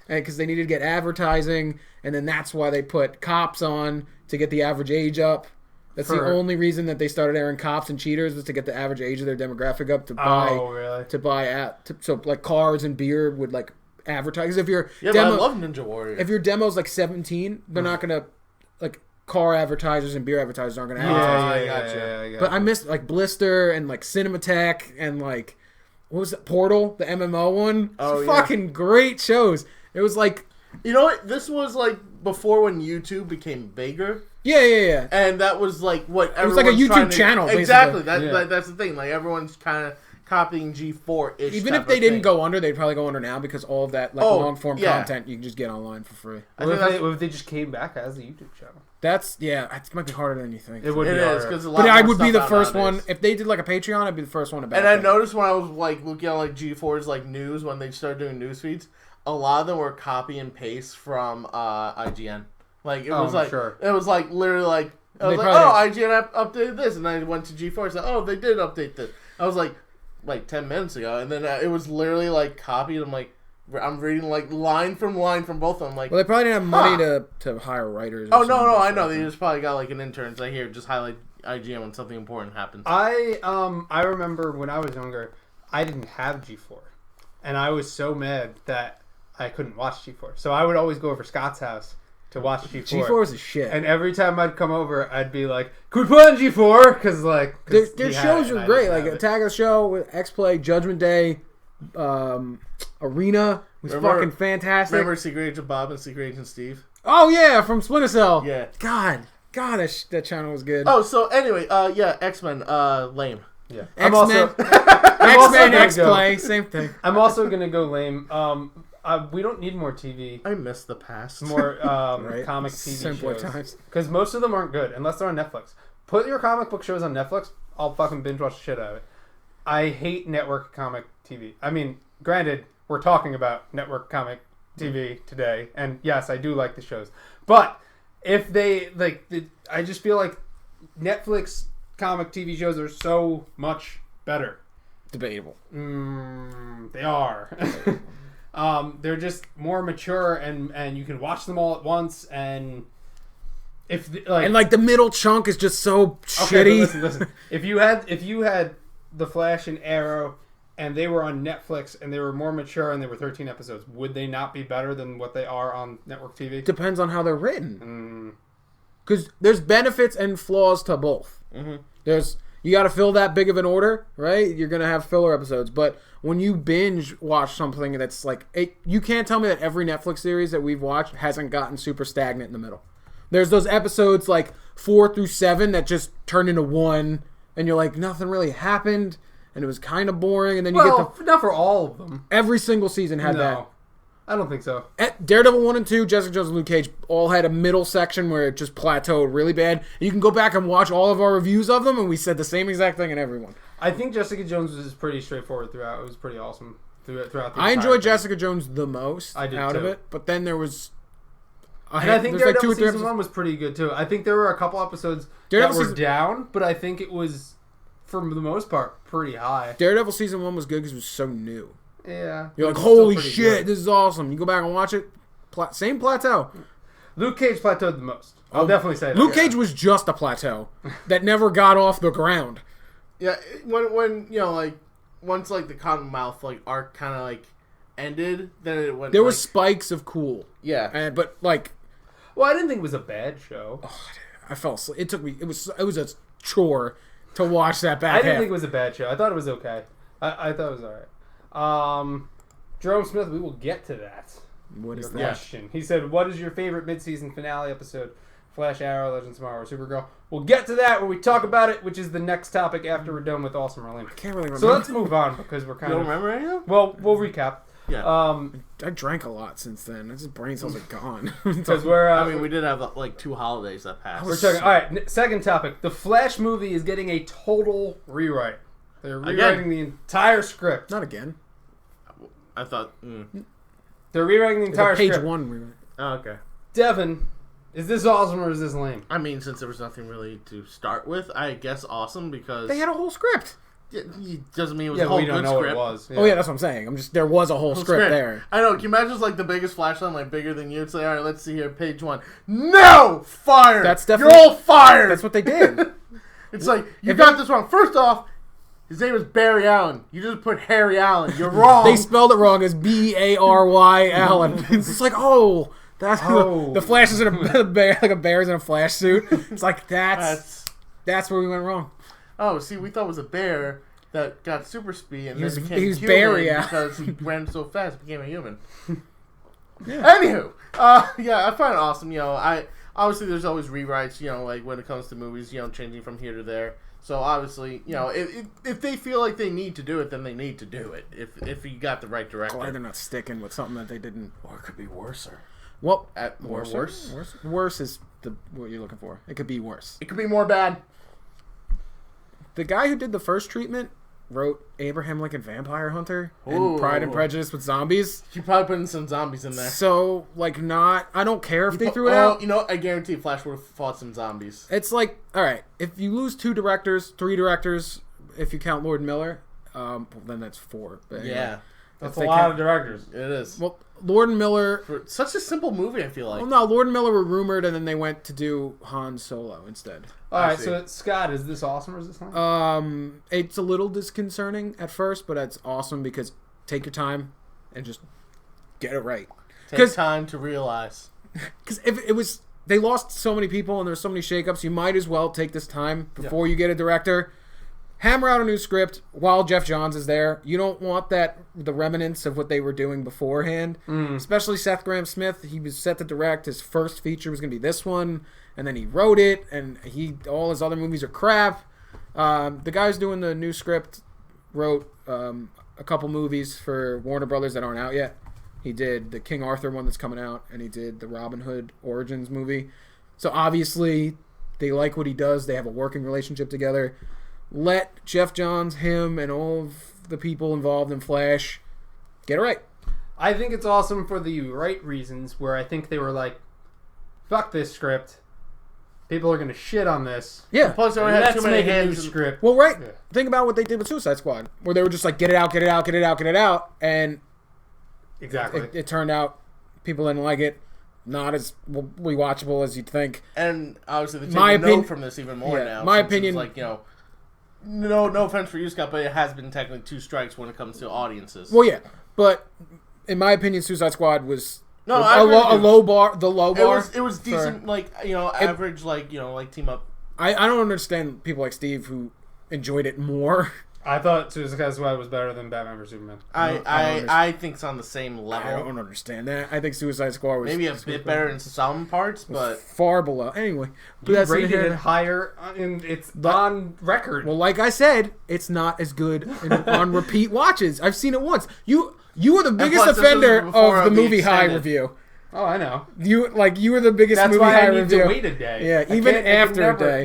Speaker 2: because they needed to get advertising, and then that's why they put Cops on to get the average age up. That's the only reason that they started airing Cops and Cheaters, was to get the average age of their demographic up to buy.
Speaker 1: Oh, really?
Speaker 2: So like cars and beer would like advertise. If your
Speaker 3: Yeah,
Speaker 2: demo,
Speaker 3: but I love Ninja Warrior.
Speaker 2: if your demo's like 17, they're not gonna like car advertisers and beer advertisers aren't gonna
Speaker 1: Yeah,
Speaker 2: advertise.
Speaker 1: I
Speaker 3: gotcha.
Speaker 1: gotcha.
Speaker 2: But I missed like Blister and like Cinematech and like what was it, Portal, the MMO one.
Speaker 3: Oh, yeah.
Speaker 2: Fucking great shows. It was like
Speaker 3: You know what? This was like before when YouTube became bigger.
Speaker 2: yeah.
Speaker 3: And that was like what
Speaker 2: It was like a
Speaker 3: everyone's
Speaker 2: YouTube
Speaker 3: trying to-
Speaker 2: channel, basically.
Speaker 3: Exactly.
Speaker 1: Yeah.
Speaker 3: That's the thing. Like everyone's kind of copying G4-ish.
Speaker 2: Even
Speaker 3: type
Speaker 2: if they
Speaker 3: of
Speaker 2: didn't
Speaker 3: thing.
Speaker 2: go under, they'd probably go under now because all of that like
Speaker 3: Oh,
Speaker 2: long form
Speaker 3: yeah.
Speaker 2: content you can just get online for free.
Speaker 3: I
Speaker 1: What
Speaker 3: think
Speaker 1: if,
Speaker 3: that's,
Speaker 1: what if they just came back as a YouTube channel?
Speaker 2: It might be harder than you think.
Speaker 1: It would
Speaker 3: it
Speaker 1: be
Speaker 3: is
Speaker 1: harder.
Speaker 3: because a lot.
Speaker 2: But I
Speaker 3: more
Speaker 2: would be
Speaker 3: stuff
Speaker 2: the
Speaker 3: out
Speaker 2: first
Speaker 3: nowadays.
Speaker 2: one if they did like a Patreon. I'd be the first one to back
Speaker 3: And I
Speaker 2: it.
Speaker 3: noticed when I was like looking at like G4's like news when they started doing news feeds, a lot of them were copy and paste from IGN. Like it was
Speaker 1: I'm
Speaker 3: like
Speaker 1: sure.
Speaker 3: it was like literally like I was
Speaker 2: They
Speaker 3: like,
Speaker 2: probably
Speaker 3: IGN updated this, and I went to G4 and said, oh, they did update this. I was like 10 minutes ago, and then it was literally like copied. I'm reading like line from both of them. Like,
Speaker 2: Well, they probably didn't have money to hire writers. Or
Speaker 3: oh no,
Speaker 2: something.
Speaker 3: I know they just probably got like an intern. So here, just highlight IGN when something important happens.
Speaker 1: I remember when I was younger, I didn't have G4, and I was so mad that I couldn't watch G4. So I would always go over Scott's house to watch G4.
Speaker 2: G4 is a shit.
Speaker 1: And every time I'd come over, I'd be like, "Could we put on G4?" Because like
Speaker 2: Their shows are great. Like Attack of the Show with X-Play, Judgment Day, Arena was fucking fantastic.
Speaker 3: Remember Secret Agent Bob and Secret Agent Steve?
Speaker 2: Oh yeah, from Splinter Cell.
Speaker 3: Yeah.
Speaker 2: God, that channel was good.
Speaker 3: Oh, so anyway, yeah, X-Men, lame.
Speaker 1: Yeah,
Speaker 2: X-Men,
Speaker 1: also
Speaker 2: X-Men,
Speaker 1: gonna
Speaker 2: X-Play, same thing.
Speaker 1: I'm also gonna go lame. We don't need more TV,
Speaker 3: I miss the past.
Speaker 1: more
Speaker 2: Right.
Speaker 1: comic TV
Speaker 2: Simpler
Speaker 1: shows,
Speaker 2: times.
Speaker 1: because most of them aren't good unless they're on Netflix. Put your comic book shows on Netflix. I'll fucking binge watch the shit out of it. I hate network comic TV. I mean, granted, we're talking about network comic TV today, and yes, I do like the shows. But if they I just feel like Netflix comic TV shows are so much better.
Speaker 2: Debatable.
Speaker 1: They are. They're just more mature, and you can watch them all at once. And if
Speaker 2: the middle chunk is just so shitty.
Speaker 1: but listen. If you had The Flash and Arrow, and they were on Netflix, and they were more mature, and they were 13 episodes, would they not be better than what they are on network TV?
Speaker 2: Depends on how they're written. Because there's benefits and flaws to both. You got to fill that big of an order, right? You're going to have filler episodes. But when you binge watch something that's like... you can't tell me that every Netflix series that we've watched hasn't gotten super stagnant in the middle. There's those episodes like 4 through 7 that just turn into 1, and you're like, nothing really happened, and it was kind of boring, and then you get the...
Speaker 1: Not for all of them.
Speaker 2: Every single season had that.
Speaker 1: I don't think so.
Speaker 2: Daredevil 1 and 2, Jessica Jones and Luke Cage all had a middle section where it just plateaued really bad. You can go back and watch all of our reviews of them, and we said the same exact thing in every one.
Speaker 1: I think Jessica Jones was pretty straightforward throughout. It was pretty awesome throughout the
Speaker 2: I enjoyed Jessica Jones the most
Speaker 1: of
Speaker 2: it, but then there was...
Speaker 1: I think Daredevil season 1 was pretty good, too. I think there were a couple episodes that were down, but I think it was, for the most part, pretty high.
Speaker 2: Daredevil season 1 was good because it was so new.
Speaker 1: Yeah.
Speaker 2: You're like, holy shit, this is awesome. You go back and watch it, same plateau.
Speaker 1: Luke Cage plateaued the most. I'll definitely say that.
Speaker 2: Luke Cage was just a plateau that never got off the ground.
Speaker 3: Yeah, when like, once, like, the Cottonmouth, like, arc kind of, like, ended, then it went,
Speaker 2: there were spikes of cool.
Speaker 3: Yeah.
Speaker 2: But, like...
Speaker 1: Well, I didn't think it was a bad show.
Speaker 2: Oh, I fell asleep. It took me... It was a chore to watch that back
Speaker 1: I didn't think it was a bad show. I thought it was okay. I thought it was alright. Jerome Smith, we will get to that.
Speaker 2: What is
Speaker 1: that? Question. He said, what is your favorite mid-season finale episode? Flash, Arrow, Legends of Tomorrow, or Supergirl? We'll get to that when we talk about it, which is the next topic after we're done with Awesome or Lame.
Speaker 2: I can't really remember.
Speaker 1: So let's move on because we're kind
Speaker 3: of... You don't remember any of them?
Speaker 1: Well, we'll recap.
Speaker 3: Yeah.
Speaker 2: I drank a lot since then. My brain cells are gone.
Speaker 3: Because we did have like 2 holidays that passed.
Speaker 1: We're talking. All right, second topic. The Flash movie is getting a total rewrite. They're rewriting the entire script.
Speaker 2: Not again.
Speaker 3: I thought.
Speaker 1: They're rewriting the entire
Speaker 2: page
Speaker 1: script.
Speaker 2: 1 rewrite.
Speaker 3: Oh, okay.
Speaker 1: Devin, is this awesome or is this lame?
Speaker 3: I mean, since there was nothing really to start with, I guess awesome because
Speaker 2: they had a whole script.
Speaker 3: It doesn't mean it was a whole
Speaker 1: we don't
Speaker 3: good
Speaker 1: know
Speaker 3: script.
Speaker 1: What it was. Yeah.
Speaker 2: Oh yeah, that's what I'm saying. There was a whole script there.
Speaker 3: I know. Can you imagine just like the biggest flashlight, like bigger than you? It's like, all right, let's see here, page 1. No, fired.
Speaker 2: That's definitely.
Speaker 3: You're all fired.
Speaker 2: That's what they did.
Speaker 3: It's like you got this wrong. First off, his name is Barry Allen. You just put Harry Allen. You're wrong.
Speaker 2: They spelled it wrong as Bary Allen. It's like, that's the Flash is in a bear, like a bear's in a Flash suit. It's like that's where we went wrong.
Speaker 3: Oh, see, we thought it was a bear that got super speed and then became human
Speaker 2: Barry
Speaker 3: because he ran so fast, became a human. Yeah. Anywho, yeah, I find it awesome. Obviously there's always rewrites. Like when it comes to movies, changing from here to there. So obviously, if they feel like they need to do it, then they need to do it. If you got the right director,
Speaker 2: glad they're not sticking with something that they didn't.
Speaker 3: Or it could be worser.
Speaker 2: Well,
Speaker 3: worse.
Speaker 2: Worse is what you're looking for. It could be worse.
Speaker 3: It could be more bad.
Speaker 2: The guy who did the first treatment wrote Abraham Lincoln Vampire Hunter and Pride and Prejudice with zombies.
Speaker 3: You probably putting some zombies in there.
Speaker 2: So, I don't care if they threw it out.
Speaker 3: I guarantee Flash would have fought some zombies.
Speaker 2: It's like, all right, if you lose 2 directors, 3 directors, if you count Lord Miller, then that's 4. But
Speaker 3: yeah.
Speaker 1: That's a lot of directors.
Speaker 3: It is.
Speaker 2: Well, Lord and Miller...
Speaker 3: For such a simple movie, I feel like.
Speaker 2: Well, no, Lord and Miller were rumored, and then they went to do Han Solo instead.
Speaker 1: All right, so Scott, is this awesome or is this lame?
Speaker 2: It's a little disconcerting at first, but it's awesome because take your time and just get it right.
Speaker 3: Take time to realize.
Speaker 2: Because if it was... They lost so many people, and there's so many shakeups, you might as well take this time before you get a director. Hammer out a new script while Jeff Johns is there. You don't want the remnants of what they were doing beforehand. Especially Seth Grahame-Smith. He was set to direct. His first feature was going to be this one, and then he wrote it, and all his other movies are crap. The guy who's doing the new script wrote a couple movies for Warner Brothers that aren't out yet. He did the King Arthur one that's coming out, and he did the Robin Hood Origins movie. So obviously, they like what he does. They have a working relationship together. Let Jeff Johns, him, and all of the people involved in Flash get it right.
Speaker 1: I think it's awesome for the right reasons, where I think they were like, fuck this script. People are going to shit on this.
Speaker 2: Yeah.
Speaker 3: Plus, they had too many hands in
Speaker 1: script.
Speaker 2: Well, right. Yeah. Think about what they did with Suicide Squad, where they were just like, get it out, get it out, get it out, get it out. And
Speaker 1: exactly.
Speaker 2: It turned out people didn't like it. Not as rewatchable as you'd think.
Speaker 3: And obviously, they take note from this even more now.
Speaker 2: My opinion...
Speaker 3: It's like, no offense for you, Scott, but it has been technically 2 strikes when it comes to audiences.
Speaker 2: Well, yeah, but in my opinion, Suicide Squad was
Speaker 3: a
Speaker 2: low bar. The low bar.
Speaker 3: It was decent, average, like team up.
Speaker 2: I don't understand people like Steve who enjoyed it more.
Speaker 1: I thought Suicide Squad was better than Batman vs Superman.
Speaker 3: I think it's on the same level.
Speaker 2: I don't understand that. I think Suicide Squad was
Speaker 3: maybe a bit better in some parts, but
Speaker 2: far below. Anyway,
Speaker 1: you rated it higher, and it's on record.
Speaker 2: Well, like I said, it's not as good on repeat watches. I've seen it once. You were the biggest offender of the movie high review.
Speaker 1: Oh, I know.
Speaker 2: You were the biggest movie high review.
Speaker 1: That's why I need to wait a day.
Speaker 2: Yeah, even after a day.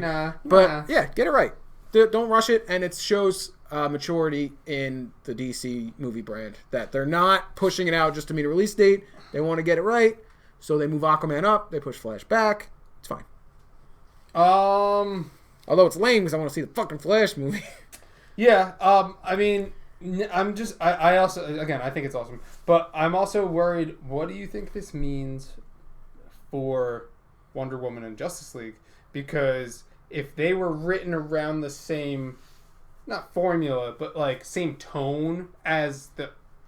Speaker 2: Yeah, get it right. Don't rush it, and it shows maturity in the DC movie brand. That they're not pushing it out just to meet a release date. They want to get it right, so they move Aquaman up. They push Flash back. It's fine. Although it's lame because I want to see the fucking Flash movie.
Speaker 1: Yeah. I mean, I also, again, I think it's awesome, but I'm also worried. What do you think this means for Wonder Woman and Justice League? Because if they were written around the same, not formula, but like same tone as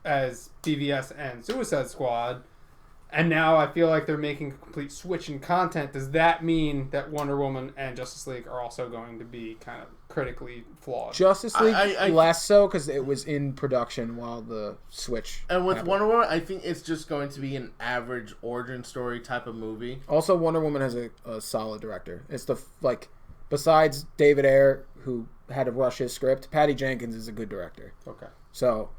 Speaker 1: BVS and Suicide Squad, and now I feel like they're making a complete switch in content, does that mean that Wonder Woman and Justice League are also going to be kind of critically flawed?
Speaker 2: Justice League less so because it was in production while the switch
Speaker 3: and with
Speaker 2: happened.
Speaker 3: Wonder Woman, I think it's just going to be an average origin story type of movie.
Speaker 2: Also, Wonder Woman has a solid director. It's besides David Ayer, who had to rush his script, Patty Jenkins is a good director.
Speaker 1: Okay.
Speaker 2: So,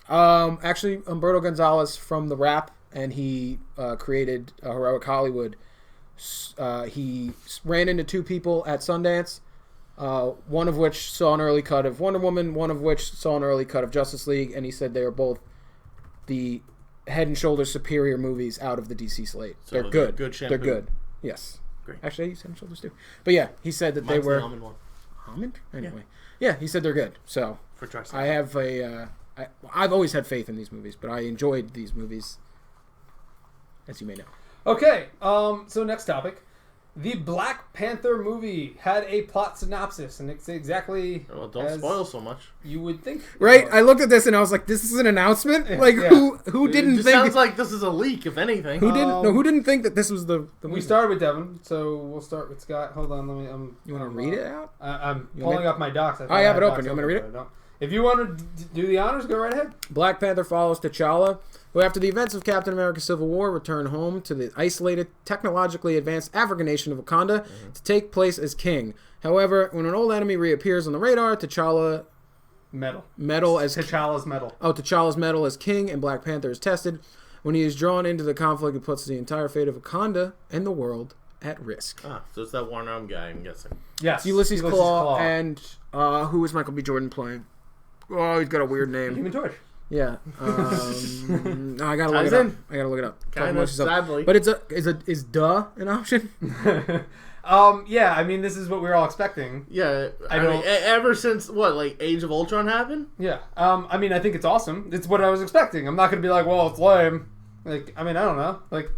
Speaker 2: actually, Humberto Gonzalez from The Rap, and he created Heroic Hollywood. He ran into two people at Sundance, one of which saw an early cut of Wonder Woman, one of which saw an early cut of Justice League, and he said they are both the head and shoulders superior movies out of the DC slate. So they're good.
Speaker 3: Good shampoo.
Speaker 2: They're good. Yes.
Speaker 3: Great.
Speaker 2: Actually, I use head and shoulders too. But yeah, he said that they were...
Speaker 3: the almond one.
Speaker 2: Almond? Anyway. Yeah, he said they're good. So
Speaker 3: for trust.
Speaker 2: I have I've always had faith in these movies, but I enjoyed these movies, as you may know.
Speaker 1: Okay, so next topic. The Black Panther movie had a plot synopsis, and it's exactly
Speaker 3: don't spoil so much.
Speaker 1: You would think.
Speaker 2: Right? I looked at this and I was like, this is an announcement? Like,
Speaker 1: yeah.
Speaker 2: who didn't
Speaker 3: it
Speaker 2: think...
Speaker 3: sounds like this is a leak, if anything.
Speaker 2: Who didn't think that this was the movie?
Speaker 1: We started with Devin, so we'll start with Scott. Hold on, let me...
Speaker 2: you want to read it out?
Speaker 1: I'm pulling up my docs.
Speaker 2: I have it open. You want me to read it?
Speaker 1: If you want to do the honors, go right ahead.
Speaker 2: Black Panther follows T'Challa, who after the events of Captain America's Civil War returned home to the isolated, technologically advanced African nation of Wakanda to take place as king. However, when an old enemy reappears on the radar, T'Challa's medal as king, and Black Panther is tested. When he is drawn into the conflict, it puts the entire fate of Wakanda and the world at risk.
Speaker 3: So it's that one-armed guy, I'm guessing.
Speaker 1: Yes.
Speaker 2: It's Ulysses Claw, and who is Michael B. Jordan playing? Oh, he's got a weird name.
Speaker 1: Human Torch.
Speaker 2: Yeah. No, I gotta look it up.
Speaker 3: Kind of sadly.
Speaker 2: But is duh an option?
Speaker 1: Yeah, I mean, this is what we were all expecting.
Speaker 3: Yeah, I mean, ever since Age of Ultron happened?
Speaker 1: Yeah. I mean, I think it's awesome. It's what I was expecting. I'm not gonna be like, well, it's lame. Like, I mean, I don't know. Like,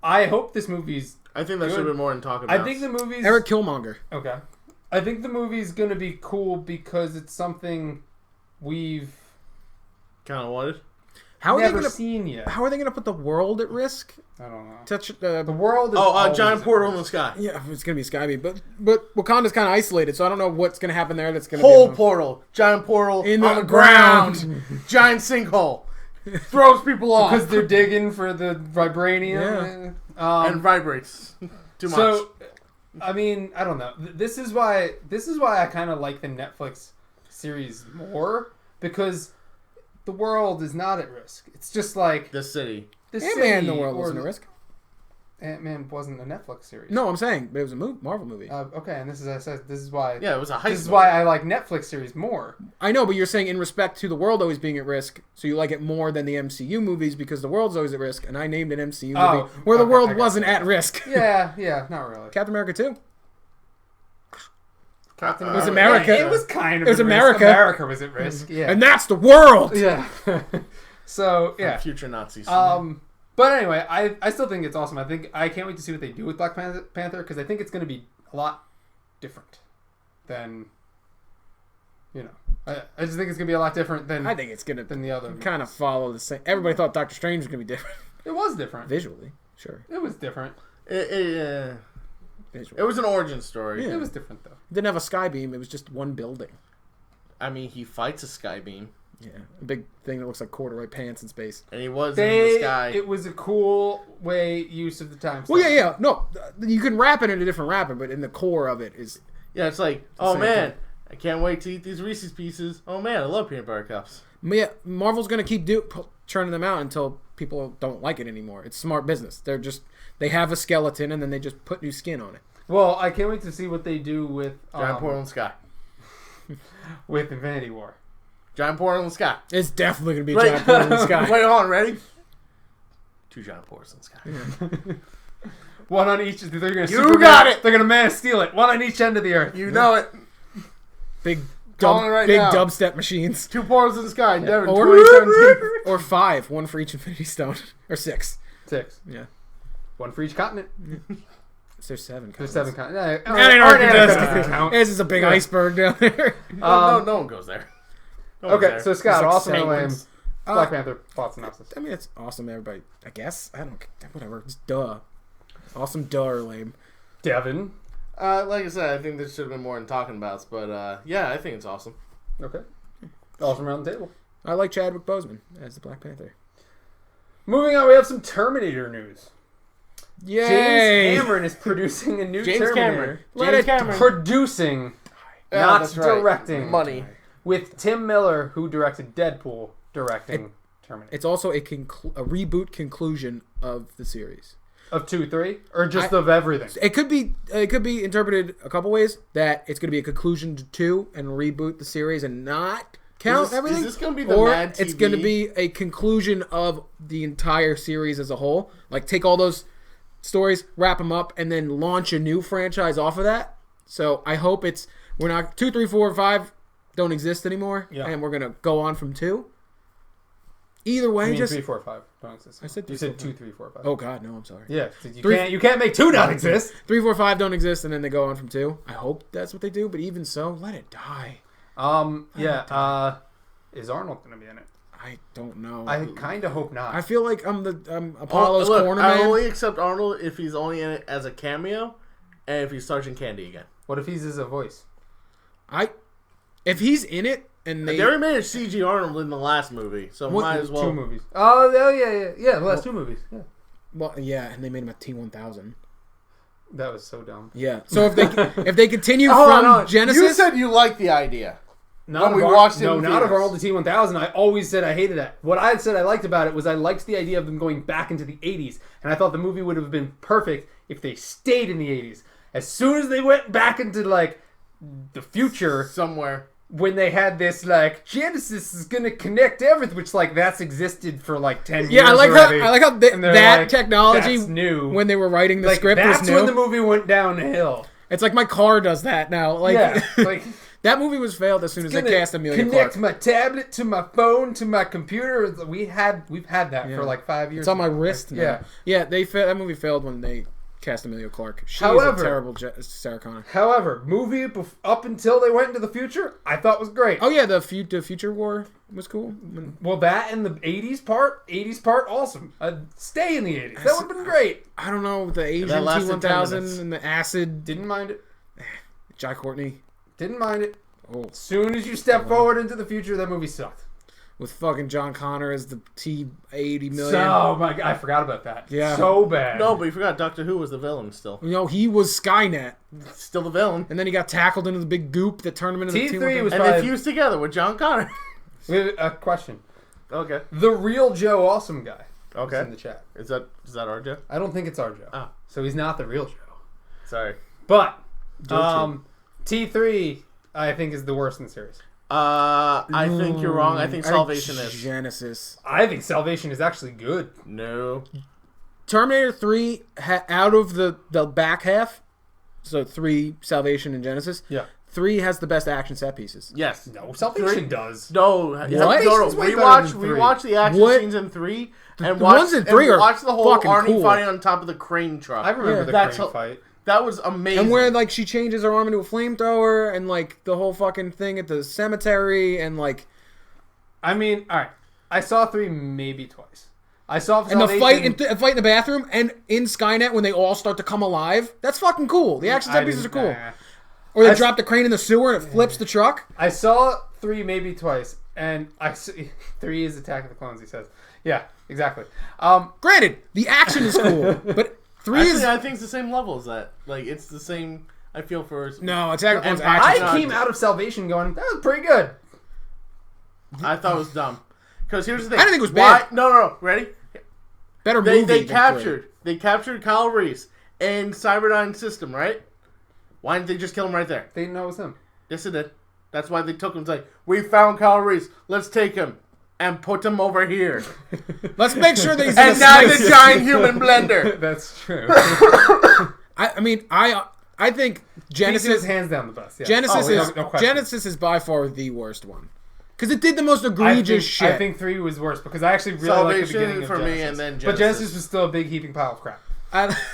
Speaker 1: I hope this movie's
Speaker 3: I think there should have been more in talk about.
Speaker 1: I think the movie's...
Speaker 2: Eric Killmonger.
Speaker 1: Okay. I think the movie's gonna be cool because it's something we've
Speaker 3: kind of wanted.
Speaker 1: How are they seen yet?
Speaker 2: How are they gonna put the world at risk?
Speaker 1: I don't know.
Speaker 2: Touch
Speaker 1: the world. Is
Speaker 3: giant portal in the sky.
Speaker 2: Yeah, it's gonna be Skybeam, but Wakanda's kind of isolated, so I don't know what's gonna happen there. That's gonna
Speaker 3: be portal, giant portal
Speaker 2: on the ground,
Speaker 3: giant sinkhole, throws people off
Speaker 1: because they're digging for the vibranium.
Speaker 3: Yeah. And vibrates too much.
Speaker 1: So, I mean, I don't know. This is why I kind of like the Netflix series more, because the world is not at risk. It's just like
Speaker 3: the city.
Speaker 2: Ant-Man, the world wasn't at risk.
Speaker 1: Ant-Man wasn't a Netflix series.
Speaker 2: No, I'm saying it was a Marvel movie.
Speaker 1: Okay, and this is why.
Speaker 3: Yeah, it was a heist.
Speaker 1: This is why I like Netflix series more.
Speaker 2: I know, but you're saying in respect to the world always being at risk, so you like it more than the MCU movies because the world's always at risk, and I named an MCU movie where the world wasn't at risk.
Speaker 1: Yeah, not really.
Speaker 2: Captain America 2.
Speaker 3: It
Speaker 2: was America.
Speaker 1: It was kind of.
Speaker 2: It was America.
Speaker 1: America was at risk. Yeah,
Speaker 2: and that's the world.
Speaker 1: Yeah. So yeah,
Speaker 3: future Nazis.
Speaker 1: But anyway, I still think it's awesome. I can't wait to see what they do with Black Panther because I think it's going to be a lot different than, I just think it's going to be a lot different than.
Speaker 2: I think it's going to
Speaker 1: than the other.
Speaker 2: Kind of follow the same. Everybody thought Doctor Strange was going to be different.
Speaker 1: It was different
Speaker 2: visually. Sure,
Speaker 1: it was different.
Speaker 2: visual.
Speaker 3: It was an origin story.
Speaker 2: Yeah.
Speaker 1: It was different though.
Speaker 2: It didn't have a sky beam. It was just one building.
Speaker 3: I mean, he fights a sky beam.
Speaker 2: Yeah, a big thing that looks like corduroy pants in space.
Speaker 3: And he was in the sky.
Speaker 1: It was a cool use of the time.
Speaker 2: Well, yeah. No, you can wrap it in a different wrapper, but in the core of it is...
Speaker 3: Yeah, it's like, oh man, thing. I can't wait to eat these Reese's Pieces. Oh man, I love peanut butter cups.
Speaker 2: Yeah, Marvel's going to keep churning them out until people don't like it anymore. It's smart business. They have a skeleton and then they just put new skin on it.
Speaker 1: Well, I can't wait to see what they do with...
Speaker 3: Giant portal in the sky.
Speaker 1: with Infinity War.
Speaker 3: Giant portal in the sky.
Speaker 2: It's definitely going to be a giant portal in the sky.
Speaker 3: Wait, hold on, ready? 2 giant portals in the sky.
Speaker 1: Yeah. One on each. They're going to
Speaker 3: got it!
Speaker 1: They're going to Man of Steel it. One on each end of the earth.
Speaker 3: You know it.
Speaker 2: Big
Speaker 3: now.
Speaker 2: dubstep machines.
Speaker 3: 2 portals in the sky. Yeah. Devin,
Speaker 2: Or
Speaker 3: 2017.
Speaker 2: Or 5. 1 for each Infinity Stone. Or 6.
Speaker 1: 6.
Speaker 2: Yeah.
Speaker 1: 1 for each continent.
Speaker 2: There's 7 continents.
Speaker 1: There's 7 continents.
Speaker 2: Antarctica. This is a big iceberg down there.
Speaker 3: No one goes there.
Speaker 1: Okay, so Scott,
Speaker 2: like
Speaker 1: awesome and lame. Black Panther plot synopsis.
Speaker 2: I mean, it's awesome, everybody. I guess. I don't... Whatever. It's duh. Awesome, duh, or lame.
Speaker 1: Devin.
Speaker 3: Like I said, I think there should have been more in talking about, but yeah, I think it's awesome.
Speaker 1: Okay. Awesome around the table.
Speaker 2: I like Chadwick Boseman as the Black Panther.
Speaker 1: Moving on, we have some Terminator news.
Speaker 2: Yay!
Speaker 1: James Cameron is producing a new Terminator.
Speaker 3: James Cameron.
Speaker 1: Producing, not directing.
Speaker 3: Right. Money.
Speaker 1: With Tim Miller, who directed Deadpool, directing Terminator.
Speaker 2: It's also a reboot conclusion of the series.
Speaker 1: Of 2, 3? Or just of everything?
Speaker 2: It could be interpreted a couple ways. That it's going to be a conclusion to 2 and reboot the series and not count everything.
Speaker 3: Is this going to be the
Speaker 2: or
Speaker 3: Mad TV?
Speaker 2: It's going to be a conclusion of the entire series as a whole. Like, take all those stories, wrap them up, and then launch a new franchise off of that. So I hope we're not 2, 3, 4, 5 don't exist anymore, and we're gonna go on from 2. Either way,
Speaker 1: I mean,
Speaker 2: just
Speaker 1: 3, 4, 5 don't exist.
Speaker 2: I said 3,
Speaker 1: you said
Speaker 2: 4,
Speaker 1: 2, 3, 4, 5.
Speaker 2: Oh God, no, I'm sorry.
Speaker 1: Yeah, you can't make 2 not exist.
Speaker 2: 3, 4, 5 don't exist, and then they go on from 2. I hope that's what they do, but even so, let it die.
Speaker 1: Is Arnold gonna be in it?
Speaker 2: I don't know.
Speaker 1: I kind of hope not.
Speaker 2: I feel like I'm Apollo's corner
Speaker 3: I
Speaker 2: man.
Speaker 3: only accept Arnold if he's only in it as a cameo, and if he's Sergeant Candy again.
Speaker 1: What if he's as a voice?
Speaker 2: If he's in it and
Speaker 3: they already made a CG Arnold in the last movie, so might as well
Speaker 1: 2 movies. Oh yeah. The last 2 movies. Yeah.
Speaker 2: Well, yeah, and they made him a T-1000.
Speaker 1: That was so dumb.
Speaker 2: Yeah. So if they continue from Genesis,
Speaker 3: you said you liked the idea.
Speaker 1: Not of Arnold the T-1000. I always said I hated that. What I said I liked about it was I liked the idea of them going back into the 80s, and I thought the movie would have been perfect if they stayed in the 80s. As soon as they went back into like the future
Speaker 3: somewhere,
Speaker 1: when they had this like Genesis is gonna connect everything, which like that's existed for like 10 years.
Speaker 2: Yeah, I like
Speaker 1: already.
Speaker 2: how that
Speaker 1: like,
Speaker 2: technology
Speaker 1: that's new.
Speaker 2: When they were writing the script
Speaker 1: that's
Speaker 2: was new.
Speaker 1: when the movie went downhill.
Speaker 2: It's like my car does that now. Like,
Speaker 1: yeah, like
Speaker 2: that movie was failed as soon as they cast Amelia
Speaker 1: Clark.
Speaker 2: Connect
Speaker 1: my tablet to my phone to my computer. We've had that for like 5 years.
Speaker 2: It's on my wrist now. Yeah. That movie failed when they cast Amelia Clark. She is a terrible Sarah Connor.
Speaker 1: However, movie up until they went into the future, I thought was great.
Speaker 2: Oh yeah, the Future War was cool.
Speaker 1: Well, that and the 80s part, awesome. I'd stay in the 80s. That would have been great.
Speaker 2: I don't know, the Asian T-1000 and the acid.
Speaker 1: Didn't mind it.
Speaker 2: Jai Courtney.
Speaker 1: Didn't mind it.
Speaker 2: Oh.
Speaker 1: As soon as you step forward into the future, that movie sucked.
Speaker 2: With fucking John Connor as the T-80 million.
Speaker 1: Oh my god, I forgot about that.
Speaker 2: Yeah.
Speaker 1: So bad.
Speaker 3: No, but you forgot Doctor Who was the villain still.
Speaker 2: You know, he was Skynet.
Speaker 3: Still the villain.
Speaker 2: And then he got tackled into the big goop that turned him into the
Speaker 1: T3 was
Speaker 3: and they fused together with John Connor.
Speaker 1: We have a question.
Speaker 3: Okay.
Speaker 1: The real Joe Awesome guy.
Speaker 3: Okay.
Speaker 1: In the chat.
Speaker 3: Is that our Joe?
Speaker 1: I don't think it's our Joe.
Speaker 3: Oh.
Speaker 1: So he's not the real Joe.
Speaker 3: Sorry.
Speaker 1: But T3 I think is the worst in the series.
Speaker 3: I think you're wrong. I think Salvation is.
Speaker 2: Genesis.
Speaker 1: I think Salvation is actually good.
Speaker 3: No.
Speaker 2: Terminator 3, out of the back half, so 3, Salvation, and Genesis, 3 has the best action set pieces.
Speaker 3: Yes.
Speaker 1: No, Salvation does.
Speaker 3: No.
Speaker 2: What?
Speaker 3: No. Rewatch the action scenes in 3 and watch the whole Arnie
Speaker 2: cool.
Speaker 3: fighting on top of the crane truck.
Speaker 1: I remember the crane fight.
Speaker 3: That was amazing.
Speaker 2: And where, like, she changes her arm into a flamethrower, and, like, the whole fucking thing at the cemetery, and, like...
Speaker 1: I mean, alright. I saw 3 maybe twice. I saw
Speaker 2: and the fight in the bathroom and in Skynet when they all start to come alive. That's fucking cool. The action set pieces are cool. Or they drop the crane in the sewer and it flips the truck.
Speaker 1: I saw 3 maybe twice, and 3 is Attack of the Clones. He says, "Yeah, exactly."
Speaker 2: Granted, the action is cool, but 3 is.
Speaker 3: I think it's the same level as that. Like it's the same. I feel for
Speaker 2: no Attack of the Clones.
Speaker 1: I came out of Salvation going, "That was pretty good."
Speaker 3: I thought it was dumb. Because here's the thing.
Speaker 2: I didn't think it was bad.
Speaker 3: No. Ready?
Speaker 2: Better movie.
Speaker 3: They captured Kyle Reese in Cyberdyne's system, right? Why didn't they just kill him right there?
Speaker 1: They didn't know it was him.
Speaker 3: Yes, they did. That's why they took him. It's like, we found Kyle Reese. Let's take him and put him over here.
Speaker 2: Let's make sure that he's
Speaker 3: and not the giant human blender.
Speaker 1: That's true.
Speaker 2: I mean, I think Genesis
Speaker 1: is hands down the best. Yeah.
Speaker 2: Genesis is by far the worst one. Because it did the most egregious shit.
Speaker 1: I think 3 was worse because I actually really liked the beginning of Genesis.
Speaker 3: Me and then Genesis.
Speaker 1: But Genesis was still a big heaping pile of crap.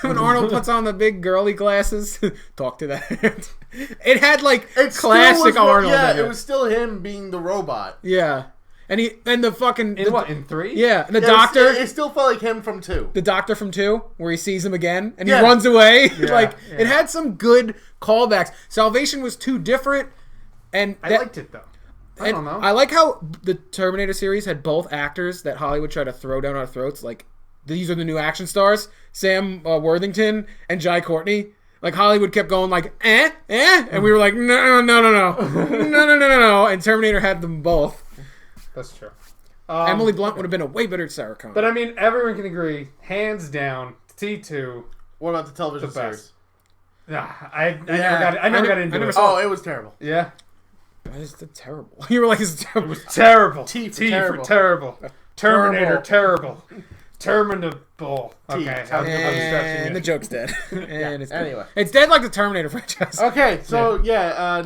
Speaker 2: When Arnold puts on the big girly glasses, talk to that. It had like classic Arnold.
Speaker 3: Yeah, it was still him being the robot.
Speaker 2: Yeah, and the fucking
Speaker 1: in 3?
Speaker 2: Yeah, and the doctor.
Speaker 3: It still felt like him from 2.
Speaker 2: The doctor from 2, where he sees him again and he runs away. It had some good callbacks. Salvation was too different, and
Speaker 1: I liked it though. I don't know.
Speaker 2: I like how the Terminator series had both actors that Hollywood tried to throw down our throats. Like, these are the new action stars, Sam Worthington and Jai Courtney. Like, Hollywood kept going like, and we were like, no. And Terminator had them both.
Speaker 1: That's true.
Speaker 2: Emily Blunt would have been a way better Sarah Connor.
Speaker 1: But I mean, everyone can agree, hands down, T2.
Speaker 3: What about the television series?
Speaker 1: Nah, I never got into it.
Speaker 3: Oh, it was terrible.
Speaker 1: Yeah.
Speaker 2: It's terrible. You were like, it's terrible.
Speaker 1: It was terrible.
Speaker 3: T
Speaker 1: for terrible. Terminator, terrible. Terminable. Okay.
Speaker 2: And the joke's dead.
Speaker 3: Anyway.
Speaker 2: It's dead like the Terminator franchise.
Speaker 3: Okay, so